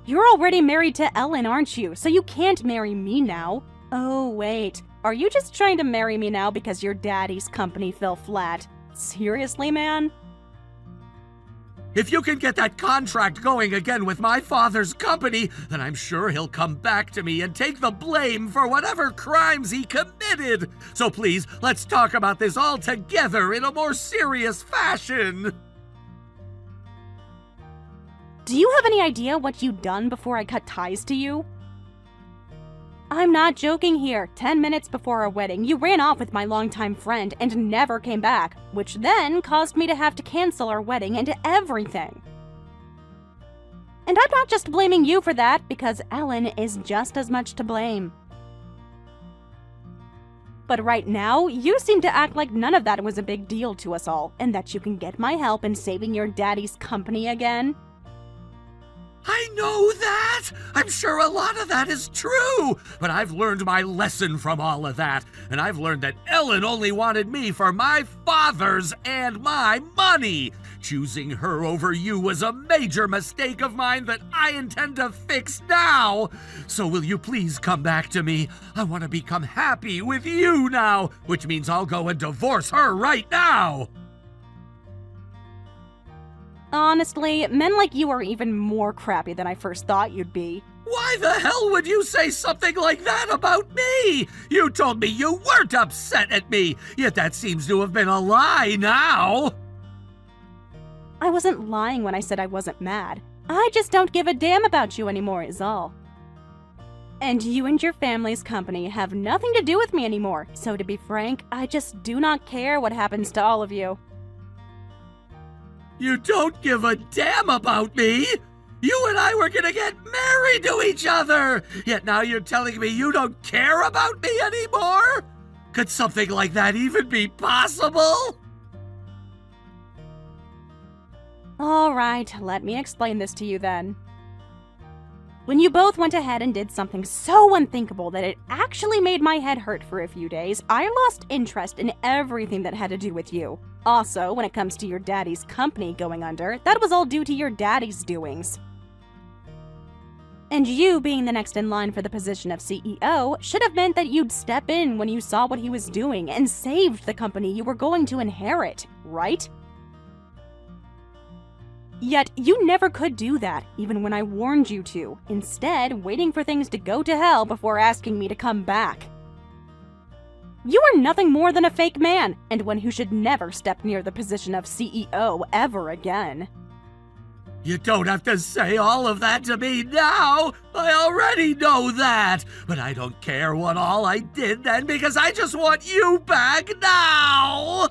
You're already married to Ellen, aren't you? So you can't marry me now. Oh, wait. Are you just trying to marry me now because your daddy's company fell flat? Seriously, man? If you can get that contract going again with my father's company, then I'm sure he'll come back to me and take the blame for whatever crimes he committed. So please, let's talk about this all together in a more serious fashion. Do you have any idea what you've done before I cut ties to you? I'm not joking here. 10 minutes before our wedding, you ran off with my longtime friend and never came back, which then caused me to have to cancel our wedding and everything. And I'm not just blaming you for that, because Ellen is just as much to blame. But right now, you seem to act like none of that was a big deal to us all, and that you can get my help in saving your daddy's company again. I know that! I'm sure a lot of that is true! But I've learned my lesson from all of that, and I've learned that Ellen only wanted me for my father's and my money! Choosing her over you was a major mistake of mine that I intend to fix now! So will you please come back to me? I want to become happy with you now, which means I'll go and divorce her right now! Honestly, men like you are even more crappy than I first thought you'd be. Why the hell would you say something like that about me? You told me you weren't upset at me, yet that seems to have been a lie now. I wasn't lying when I said I wasn't mad. I just don't give a damn about you anymore is all. And you and your family's company have nothing to do with me anymore, so to be frank, I just do not care what happens to all of you. You don't give a damn about me? You and I were gonna get married to each other! Yet now you're telling me you don't care about me anymore? Could something like that even be possible? Alright, let me explain this to you then. When you both went ahead and did something so unthinkable that it actually made my head hurt for a few days, I lost interest in everything that had to do with you. Also, when it comes to your daddy's company going under, that was all due to your daddy's doings. And you being the next in line for the position of CEO should have meant that you'd step in when you saw what he was doing and saved the company you were going to inherit, right? Yet, you never could do that, even when I warned you to, instead waiting for things to go to hell before asking me to come back. You are nothing more than a fake man, and one who should never step near the position of CEO ever again. You don't have to say all of that to me now! I already know that! But I don't care what all I did then because I just want you back now!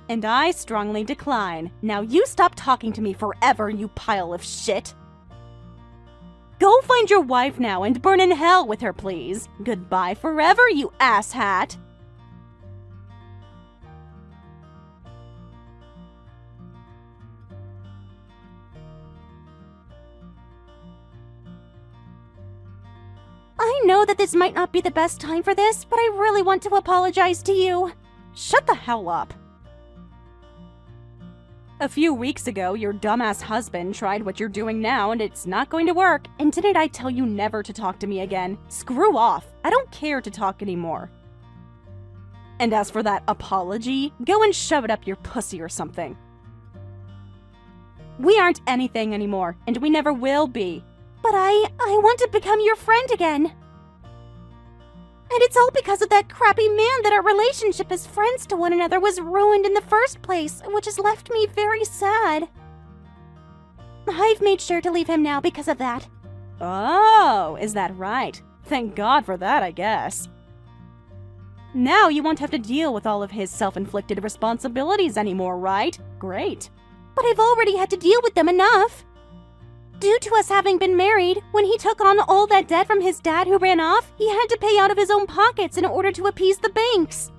And I strongly decline. Now you stop talking to me forever, you pile of shit. Go find your wife now and burn in hell with her, please. Goodbye forever, you asshat. I know that this might not be the best time for this, but I really want to apologize to you. Shut the hell up. A few weeks ago, your dumbass husband tried what you're doing now, and it's not going to work. And didn't I tell you never to talk to me again? Screw off. I don't care to talk anymore. And as for that apology, go and shove it up your pussy or something. We aren't anything anymore, and we never will be. But I want to become your friend again. And it's all because of that crappy man that our relationship as friends to one another was ruined in the first place, which has left me very sad. I've made sure to leave him now because of that. Oh, is that right? Thank God for that, I guess. Now you won't have to deal with all of his self-inflicted responsibilities anymore, right? Great. But I've already had to deal with them enough. Due to us having been married, when he took on all that debt from his dad who ran off, he had to pay out of his own pockets in order to appease the banks.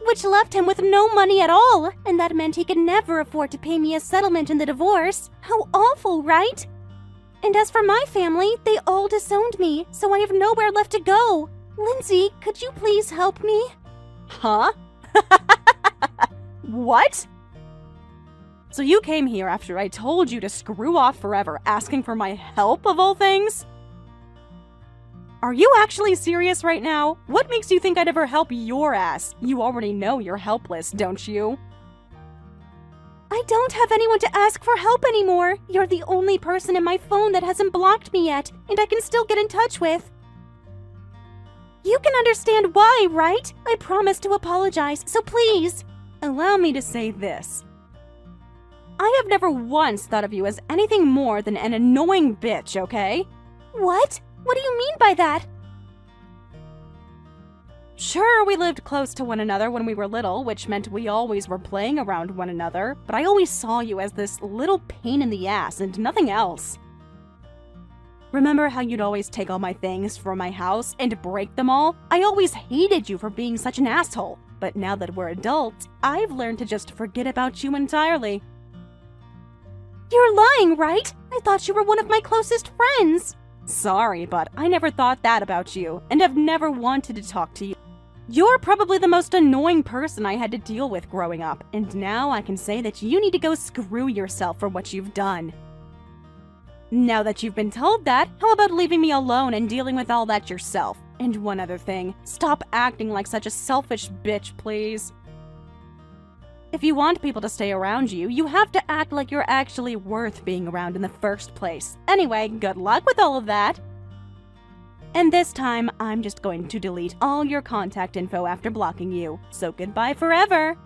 Which left him with no money at all, and that meant he could never afford to pay me a settlement in the divorce. How awful, right? And as for my family, they all disowned me, so I have nowhere left to go. Lindsay, could you please help me? Huh? What? So you came here after I told you to screw off forever, asking for my help of all things? Are you actually serious right now? What makes you think I'd ever help your ass? You already know you're helpless, don't you? I don't have anyone to ask for help anymore. You're the only person in my phone that hasn't blocked me yet, and I can still get in touch with. You can understand why, right? I promised to apologize, so please. Allow me to say this. I have never once thought of you as anything more than an annoying bitch, okay? What? What do you mean by that? Sure, we lived close to one another when we were little, which meant we always were playing around one another, but I always saw you as this little pain in the ass and nothing else. Remember how you'd always take all my things from my house and break them all? I always hated you for being such an asshole, but now that we're adults, I've learned to just forget about you entirely. You're lying, right? I thought you were one of my closest friends. Sorry, but I never thought that about you, and have never wanted to talk to you. You're probably the most annoying person I had to deal with growing up, and now I can say that you need to go screw yourself for what you've done. Now that you've been told that, how about leaving me alone and dealing with all that yourself? And one other thing, stop acting like such a selfish bitch, please. If you want people to stay around you, you have to act like you're actually worth being around in the first place. Anyway, good luck with all of that. And this time, I'm just going to delete all your contact info after blocking you. So goodbye forever.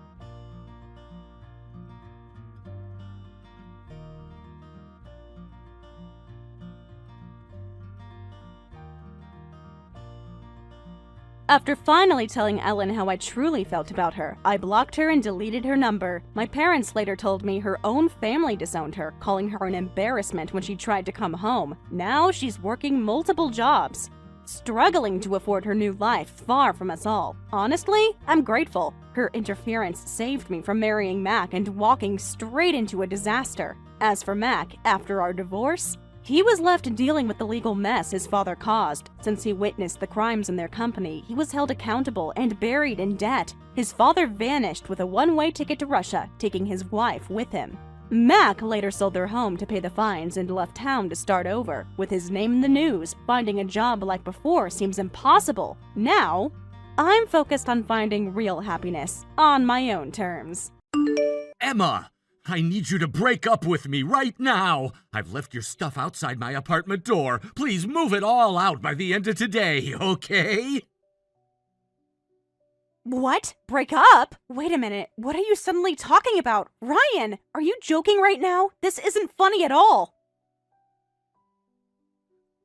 After finally telling Ellen how I truly felt about her, I blocked her and deleted her number. My parents later told me her own family disowned her, calling her an embarrassment when she tried to come home. Now she's working multiple jobs, struggling to afford her new life far from us all. Honestly, I'm grateful. Her interference saved me from marrying Mac and walking straight into a disaster. As for Mac, after our divorce, he was left dealing with the legal mess his father caused. Since he witnessed the crimes in their company, he was held accountable and buried in debt. His father vanished with a one-way ticket to Russia, taking his wife with him. Mac later sold their home to pay the fines and left town to start over. With his name in the news, finding a job like before seems impossible. Now, I'm focused on finding real happiness, on my own terms. Emma! I need you to break up with me right now. I've left your stuff outside my apartment door. Please move it all out by the end of today, okay? What? Break up? Wait a minute. What are you suddenly talking about? Ryan, are you joking right now? This isn't funny at all.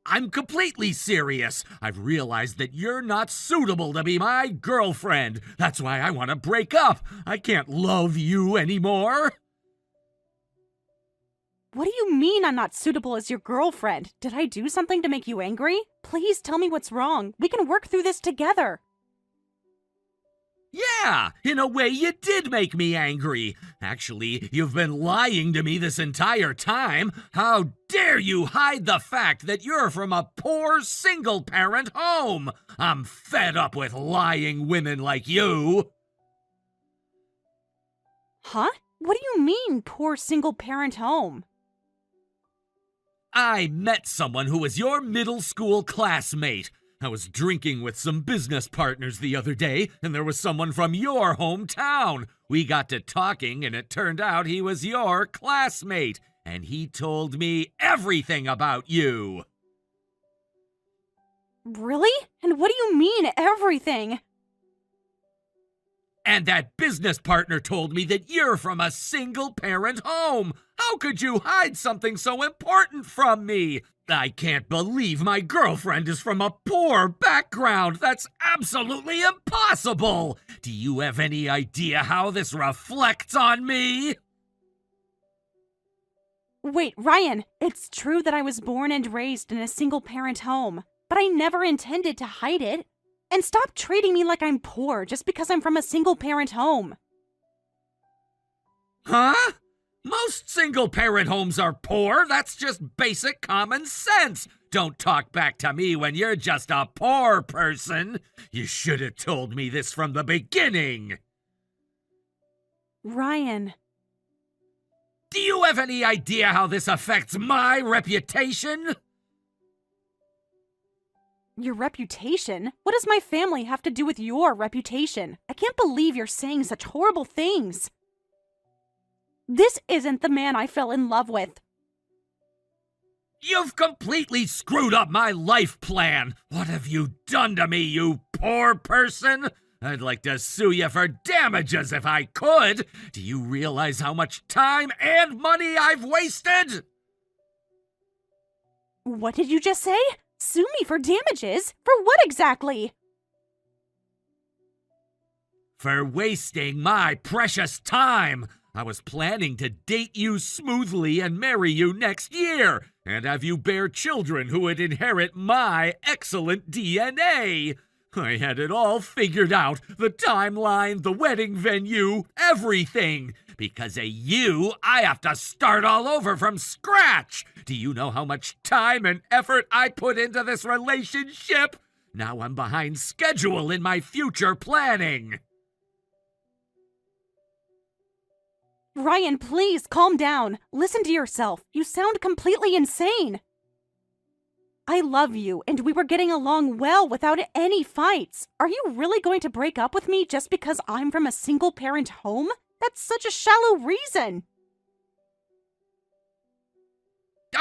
I'm completely serious. I've realized that you're not suitable to be my girlfriend. That's why I want to break up. I can't love you anymore. What do you mean I'm not suitable as your girlfriend? Did I do something to make you angry? Please tell me what's wrong. We can work through this together. Yeah, in a way you did make me angry. Actually, you've been lying to me this entire time. How dare you hide the fact that you're from a poor single-parent home? I'm fed up with lying women like you. Huh? What do you mean, poor single-parent home? I met someone who was your middle school classmate. I was drinking with some business partners the other day, and there was someone from your hometown. We got to talking, and it turned out he was your classmate, and he told me everything about you. Really? And what do you mean, everything? And that business partner told me that you're from a single-parent home. How could you hide something so important from me? I can't believe my girlfriend is from a poor background. That's absolutely impossible. Do you have any idea how this reflects on me? Wait, Ryan, it's true that I was born and raised in a single-parent home, but I never intended to hide it. And stop treating me like I'm poor just because I'm from a single-parent home. Huh? Most single-parent homes are poor. That's just basic common sense. Don't talk back to me when you're just a poor person. You should have told me this from the beginning. Ryan. Do you have any idea how this affects my reputation? Your reputation? What does my family have to do with your reputation? I can't believe you're saying such horrible things. This isn't the man I fell in love with. You've completely screwed up my life plan. What have you done to me, you poor person? I'd like to sue you for damages if I could. Do you realize how much time and money I've wasted? What did you just say? Sue me for damages? For what exactly? For wasting my precious time. I was planning to date you smoothly and marry you next year, and have you bear children who would inherit my excellent DNA. I had it all figured out, the timeline, the wedding venue, everything. Because of you, I have to start all over from scratch. Do you know how much time and effort I put into this relationship? Now I'm behind schedule in my future planning. Ryan, please calm down. Listen to yourself. You sound completely insane. I love you, and we were getting along well without any fights. Are you really going to break up with me just because I'm from a single-parent home? That's such a shallow reason.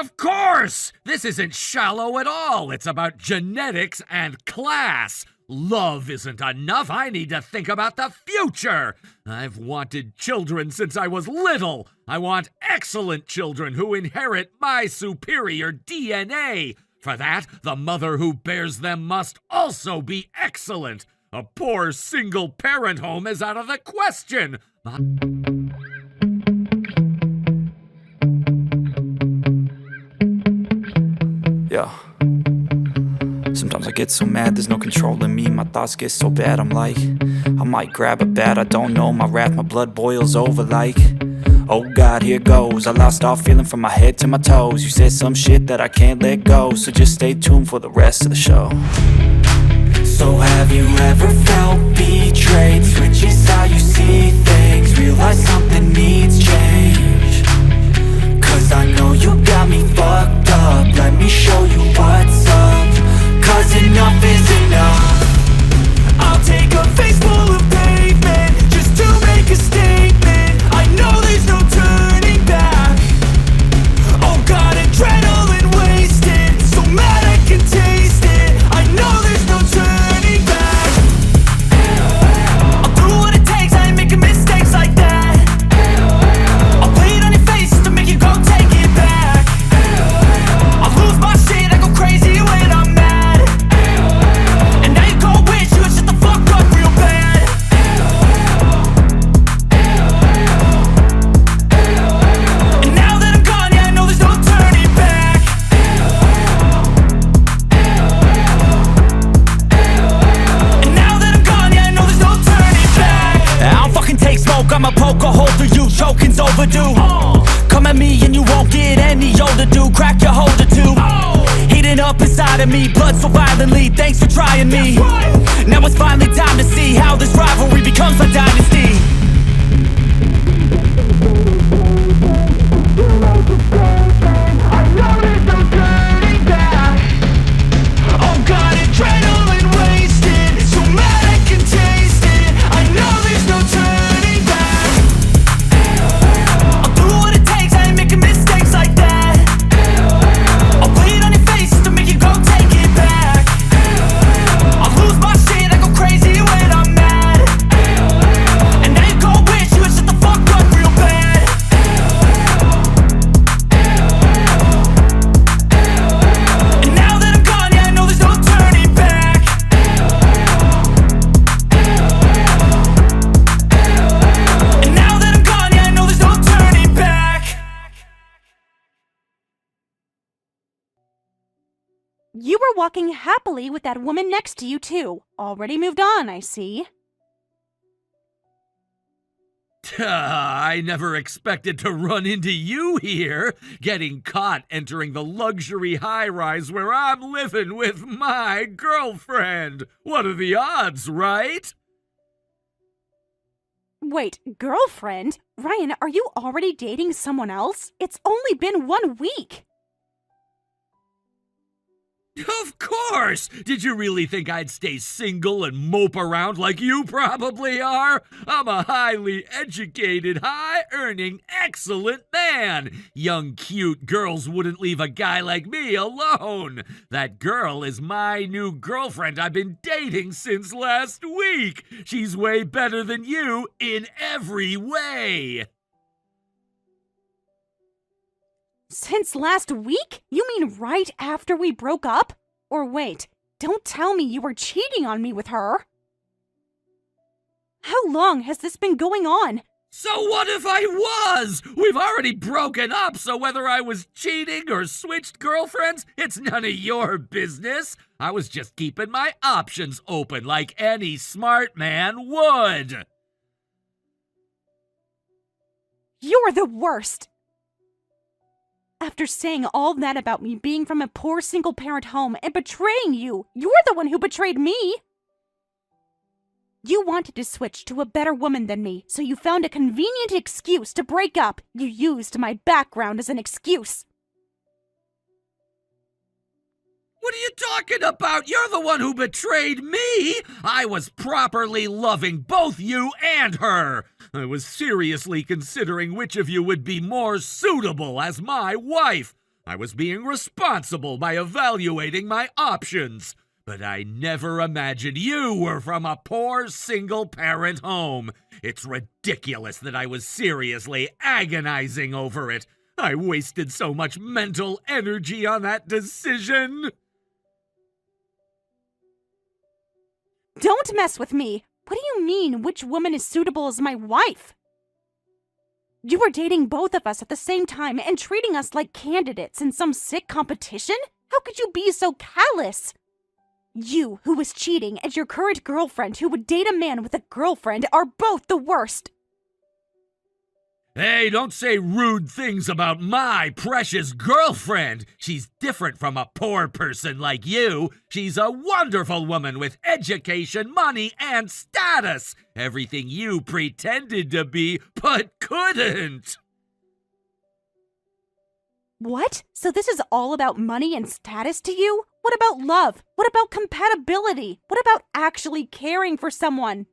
Of course! This isn't shallow at all. It's about genetics and class. Love isn't enough. I need to think about the future. I've wanted children since I was little. I want excellent children who inherit my superior DNA. For that, the mother who bears them must also be excellent. A poor single-parent home is out of the question. Yeah. Sometimes I get so mad, there's no controlling me. My thoughts get so bad, I'm like, I might grab a bat, I don't know. My wrath, my blood boils over like, oh God, here goes. I lost all feeling from my head to my toes. You said some shit that I can't let go, so just stay tuned for the rest of the show. So have you ever felt betrayed? Switches how you see things, realize something needs change. Cause I know you got me fucked up. Let me show you what's up. Cause enough is enough. I'll take a face full of pavement just to make a statement. I know there's no turning back. Oh God, adrenaline wasted, so mad I can taste it. I know there's no turning back. I'll do what it takes, I ain't making mistakes. I'ma poke a hole through you, choking's overdue. Come at me and you won't get any older, dude. Crack your holder too. Heating up inside of me, blood so violently. Thanks for trying me. Now it's finally time to see how this rivalry becomes a dynasty. Oh God, adrenaline wasted, so mad I can taste it. I know there's no turning back. I'll do what it takes, I ain't making mistakes like that. I'll bleed on your face just to make you go take it back. I'll lose my shit, I go crazy when I'm mad. And now you gon' wish you would shut the fuck up real bad. And now that I'm gone, yeah, I know there's no turning back. And now that I'm gone, yeah, I know there's no turning back. You were walking happily with that woman next to you, too. Already moved on, I see. I never expected to run into you here, getting caught entering the luxury high-rise where I'm living with my girlfriend. What are the odds, right? Wait, girlfriend? Ryan, are you already dating someone else? It's only been 1 week. Of course! Did you really think I'd stay single and mope around like you probably are? I'm a highly educated, high-earning, excellent man. Young, cute girls wouldn't leave a guy like me alone. That girl is my new girlfriend I've been dating since last week. She's way better than you in every way. Since last week? You mean right after we broke up? Or wait, don't tell me you were cheating on me with her. How long has this been going on? So what if I was? We've already broken up, so whether I was cheating or switched girlfriends, it's none of your business. I was just keeping my options open like any smart man would. You're the worst. After saying all that about me being from a poor single-parent home and betraying you, you're the one who betrayed me. You wanted to switch to a better woman than me, so you found a convenient excuse to break up. You used my background as an excuse. What are you talking about? You're the one who betrayed me! I was properly loving both you and her. I was seriously considering which of you would be more suitable as my wife. I was being responsible by evaluating my options. But I never imagined you were from a poor single-parent home. It's ridiculous that I was seriously agonizing over it. I wasted so much mental energy on that decision. Don't mess with me. What do you mean, which woman is suitable as my wife? You were dating both of us at the same time and treating us like candidates in some sick competition? How could you be so callous? You, who was cheating, and your current girlfriend who would date a man with a girlfriend are both the worst. Hey, don't say rude things about my precious girlfriend. She's different from a poor person like you. She's a wonderful woman with education, money, and status. Everything you pretended to be, but couldn't. What? So this is all about money and status to you? What about love? What about compatibility? What about actually caring for someone?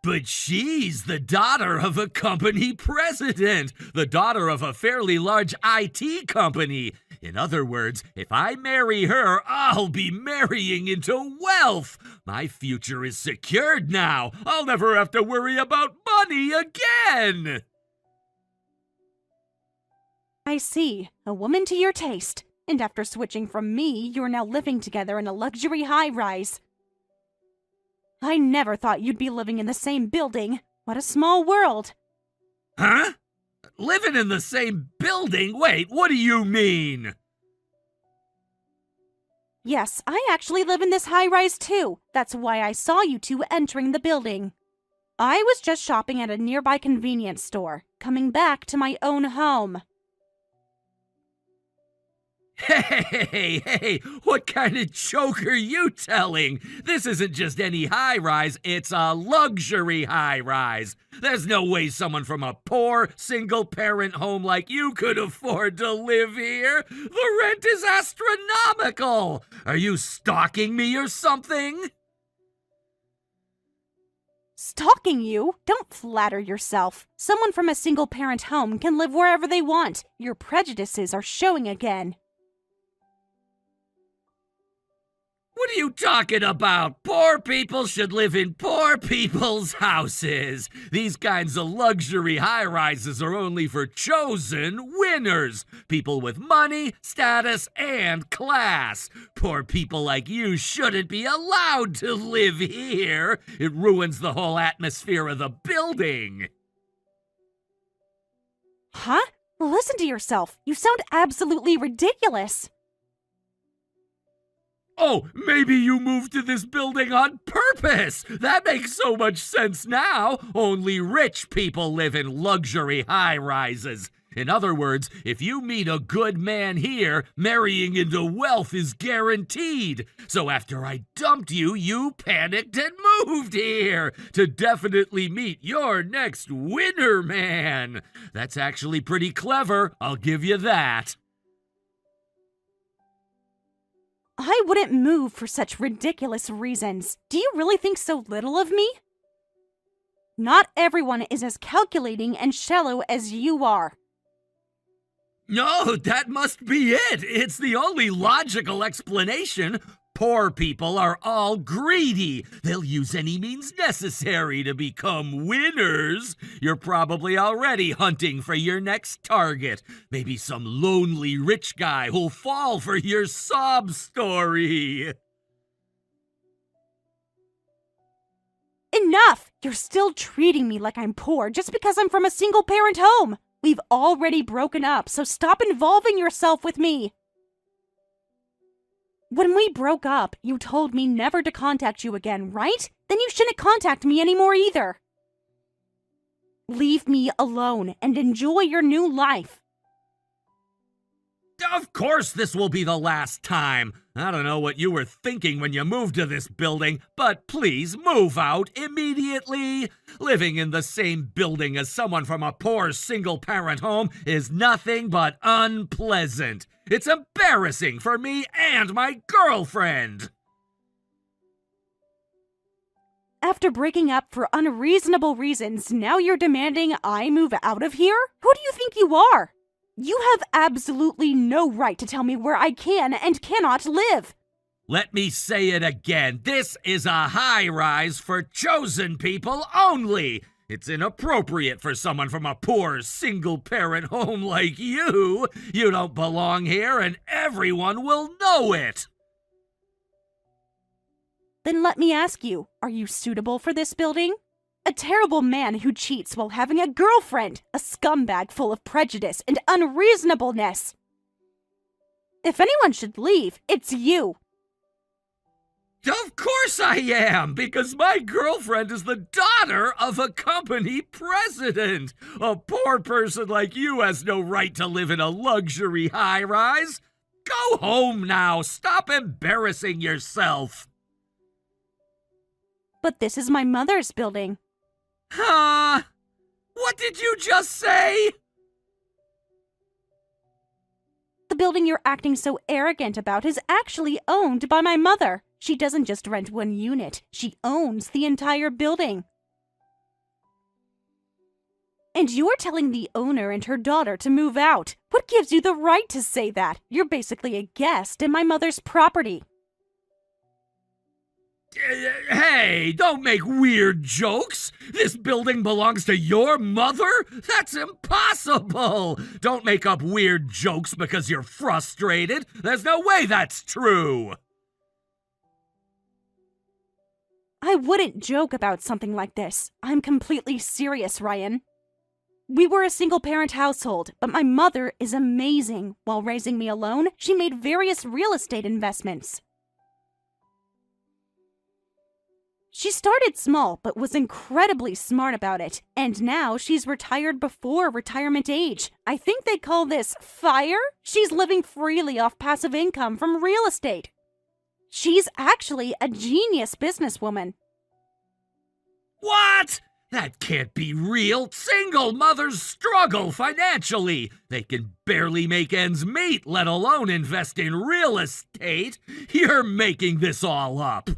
But she's the daughter of a company president, the daughter of a fairly large IT company. In other words, if I marry her, I'll be marrying into wealth. My future is secured now. I'll never have to worry about money again. I see. A woman to your taste. And after switching from me, you're now living together in a luxury high-rise. I never thought you'd be living in the same building. What a small world. Huh? Living in the same building? Wait, what do you mean? Yes, I actually live in this high-rise too. That's why I saw you two entering the building. I was just shopping at a nearby convenience store, coming back to my own home. Hey, what kind of joke are you telling? This isn't just any high-rise, it's a luxury high-rise. There's no way someone from a poor, single-parent home like you could afford to live here. The rent is astronomical. Are you stalking me or something? Stalking you? Don't flatter yourself. Someone from a single-parent home can live wherever they want. Your prejudices are showing again. What are you talking about? Poor people should live in poor people's houses. These kinds of luxury high-rises are only for chosen winners. People with money, status, and class. Poor people like you shouldn't be allowed to live here. It ruins the whole atmosphere of the building. Huh? Listen to yourself. You sound absolutely ridiculous. Oh, maybe you moved to this building on purpose! That makes so much sense now! Only rich people live in luxury high-rises. In other words, if you meet a good man here, marrying into wealth is guaranteed. So after I dumped you, you panicked and moved here to definitely meet your next winner man. That's actually pretty clever, I'll give you that. I wouldn't move for such ridiculous reasons. Do you really think so little of me? Not everyone is as calculating and shallow as you are. No, that must be it. It's the only logical explanation. Poor people are all greedy. They'll use any means necessary to become winners. You're probably already hunting for your next target. Maybe some lonely rich guy who'll fall for your sob story. Enough! You're still treating me like I'm poor just because I'm from a single-parent home. We've already broken up, so stop involving yourself with me. When we broke up, you told me never to contact you again, right? Then you shouldn't contact me anymore either. Leave me alone and enjoy your new life. Of course this will be the last time. I don't know what you were thinking when you moved to this building, but please move out immediately. Living in the same building as someone from a poor single-parent home is nothing but unpleasant. It's embarrassing for me and my girlfriend. After breaking up for unreasonable reasons, now you're demanding I move out of here? Who do you think you are? You have absolutely no right to tell me where I can and cannot live. Let me say it again. This is a high-rise for chosen people only. It's inappropriate for someone from a poor single-parent home like you. You don't belong here and everyone will know it. Then let me ask you, are you suitable for this building? A terrible man who cheats while having a girlfriend, a scumbag full of prejudice and unreasonableness. If anyone should leave, it's you. Of course I am, because my girlfriend is the daughter of a company president. A poor person like you has no right to live in a luxury high-rise. Go home now. Stop embarrassing yourself. But this is my mother's building. Huh? What did you just say? The building you're acting so arrogant about is actually owned by my mother. She doesn't just rent one unit, she owns the entire building. And you're telling the owner and her daughter to move out. What gives you the right to say that? You're basically a guest in my mother's property. Hey, don't make weird jokes. This building belongs to your mother? That's impossible. Don't make up weird jokes because you're frustrated. There's no way that's true. I wouldn't joke about something like this. I'm completely serious, Ryan. We were a single-parent household, but my mother is amazing. While raising me alone, she made various real estate investments. She started small, but was incredibly smart about it. And now she's retired before retirement age. I think they call this FIRE? She's living freely off passive income from real estate. She's actually a genius businesswoman. What? That can't be real. Single mothers struggle financially. They can barely make ends meet, let alone invest in real estate. You're making this all up.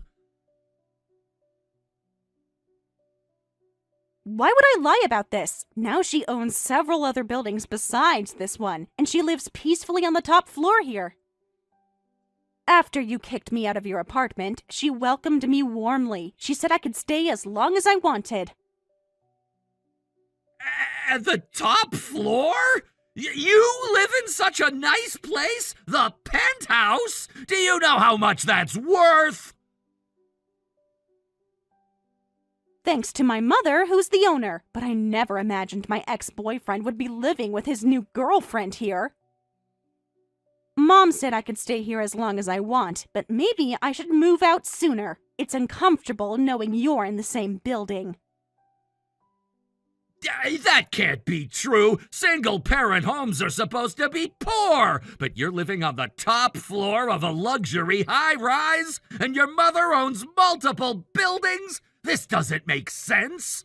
Why would I lie about this? Now she owns several other buildings besides this one, and she lives peacefully on the top floor here. After you kicked me out of your apartment, she welcomed me warmly. She said I could stay as long as I wanted. At the top floor? You live in such a nice place? The penthouse? Do you know how much that's worth? Thanks to my mother, who's the owner. But I never imagined my ex-boyfriend would be living with his new girlfriend here. Mom said I could stay here as long as I want, but maybe I should move out sooner. It's uncomfortable knowing you're in the same building. That can't be true. Single-parent homes are supposed to be poor, but you're living on the top floor of a luxury high-rise, and your mother owns multiple buildings? This doesn't make sense.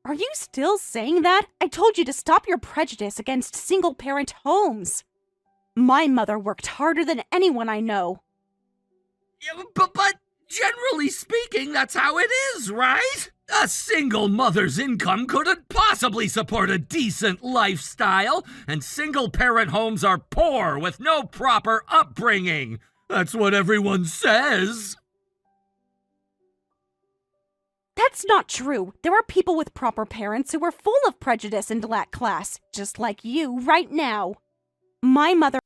Are you still saying that? I told you to stop your prejudice against single-parent homes. My mother worked harder than anyone I know. But generally speaking, that's how it is, right? A single mother's income couldn't possibly support a decent lifestyle, and single-parent homes are poor with no proper upbringing. That's what everyone says. That's not true. There are people with proper parents who are full of prejudice and lack class, just like you right now. My mother...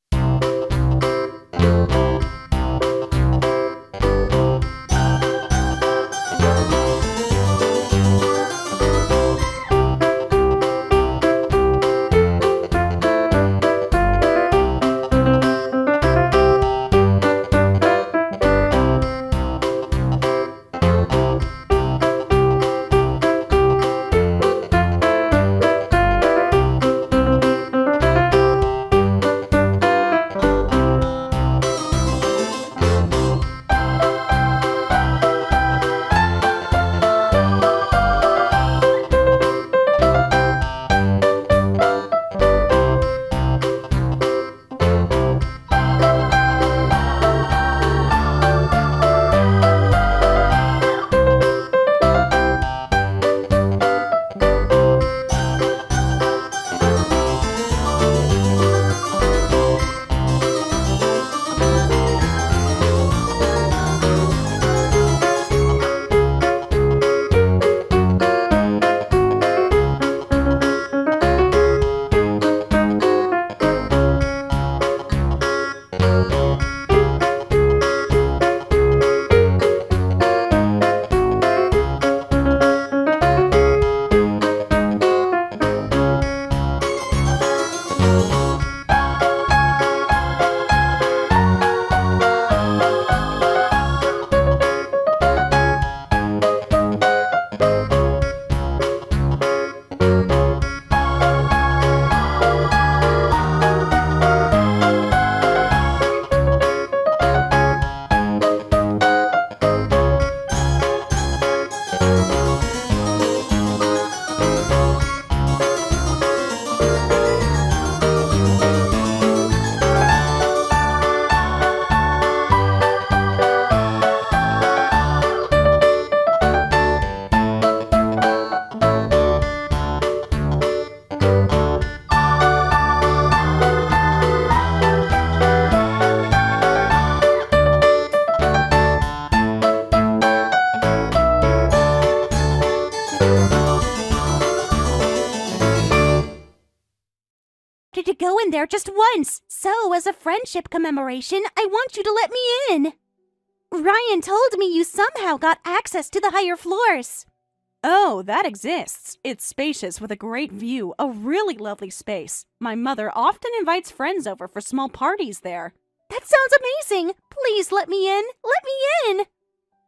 To go in there just once. So, as a friendship commemoration, I want you to let me in. Ryan told me you somehow got access to the higher floors. Oh, that exists. It's spacious with a great view, a really lovely space. My mother often invites friends over for small parties there. That sounds amazing. Please let me in. Let me in.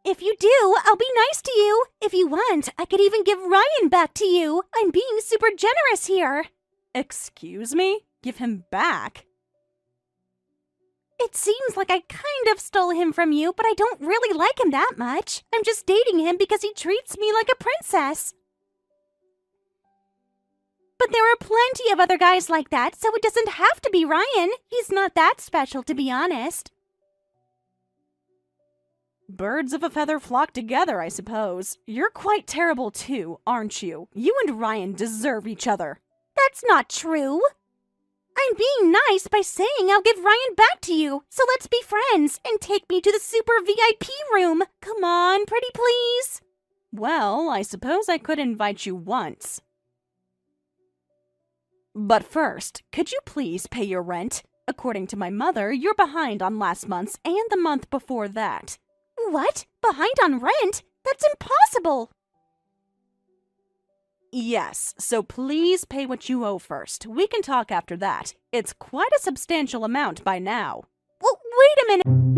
If you do, I'll be nice to you. If you want, I could even give Ryan back to you. I'm being super generous here. Excuse me? Give him back? It seems like I kind of stole him from you, but I don't really like him that much. I'm just dating him because he treats me like a princess. But there are plenty of other guys like that, so it doesn't have to be Ryan. He's not that special, to be honest. Birds of a feather flock together, I suppose. You're quite terrible too, aren't you? You and Ryan deserve each other. That's not true. I'm being nice by saying I'll give Ryan back to you, so let's be friends and take me to the super VIP room. Come on, pretty please. Well, I suppose I could invite you once. But first, could you please pay your rent? According to my mother, you're behind on last month's and the month before that. What? Behind on rent? That's impossible! Yes, so please pay what you owe first. We can talk after that. It's quite a substantial amount by now. Well, wait a minute.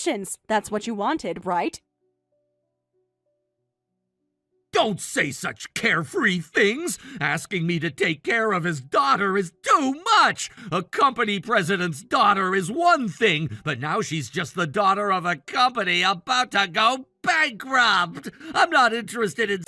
Congratulations! That's what you wanted, right? Don't say such carefree things! Asking me to take care of his daughter is too much! A company president's daughter is one thing, but now she's just the daughter of a company about to go bankrupt! I'm not interested in...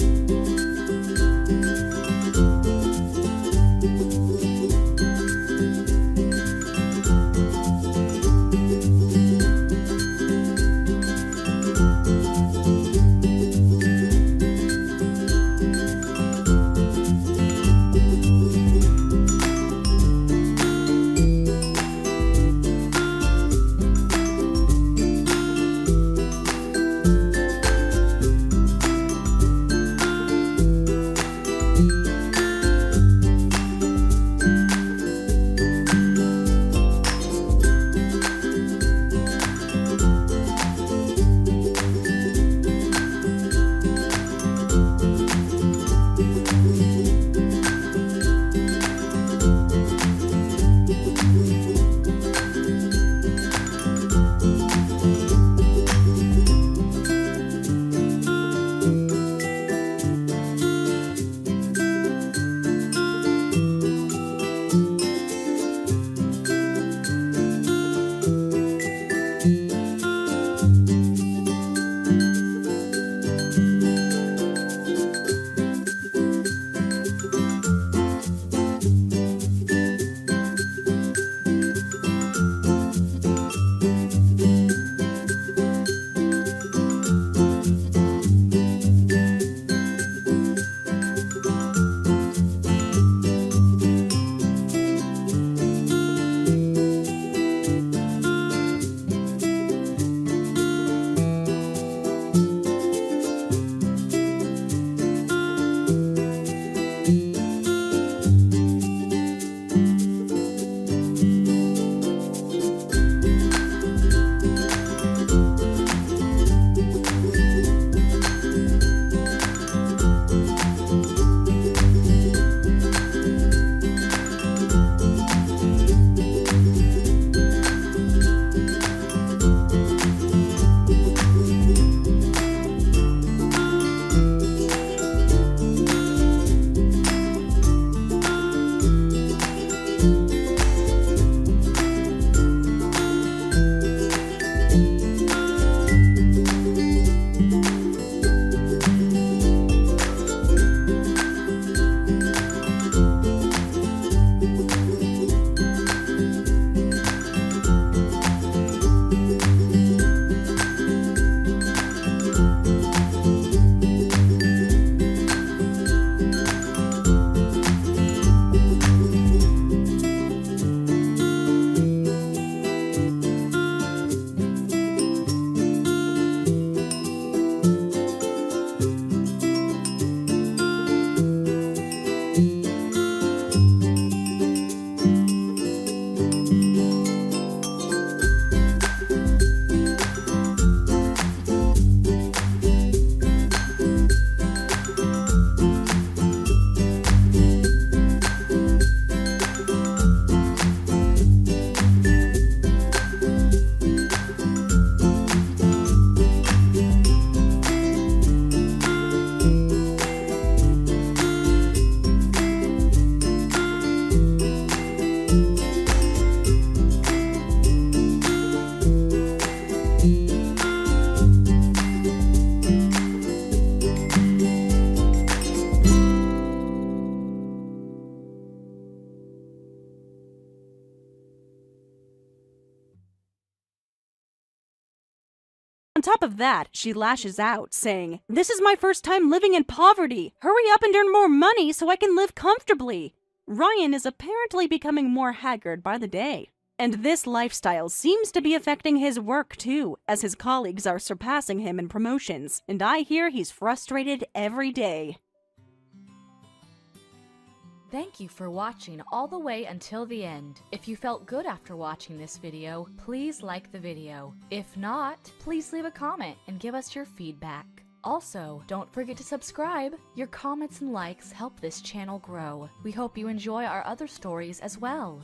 On top of that, she lashes out, saying, "This is my first time living in poverty. Hurry up and earn more money so I can live comfortably." Ryan is apparently becoming more haggard by the day. And this lifestyle seems to be affecting his work too, as his colleagues are surpassing him in promotions, and I hear he's frustrated every day. Thank you for watching all the way until the end. If you felt good after watching this video, please like the video. If not, please leave a comment and give us your feedback. Also, don't forget to subscribe. Your comments and likes help this channel grow. We hope you enjoy our other stories as well.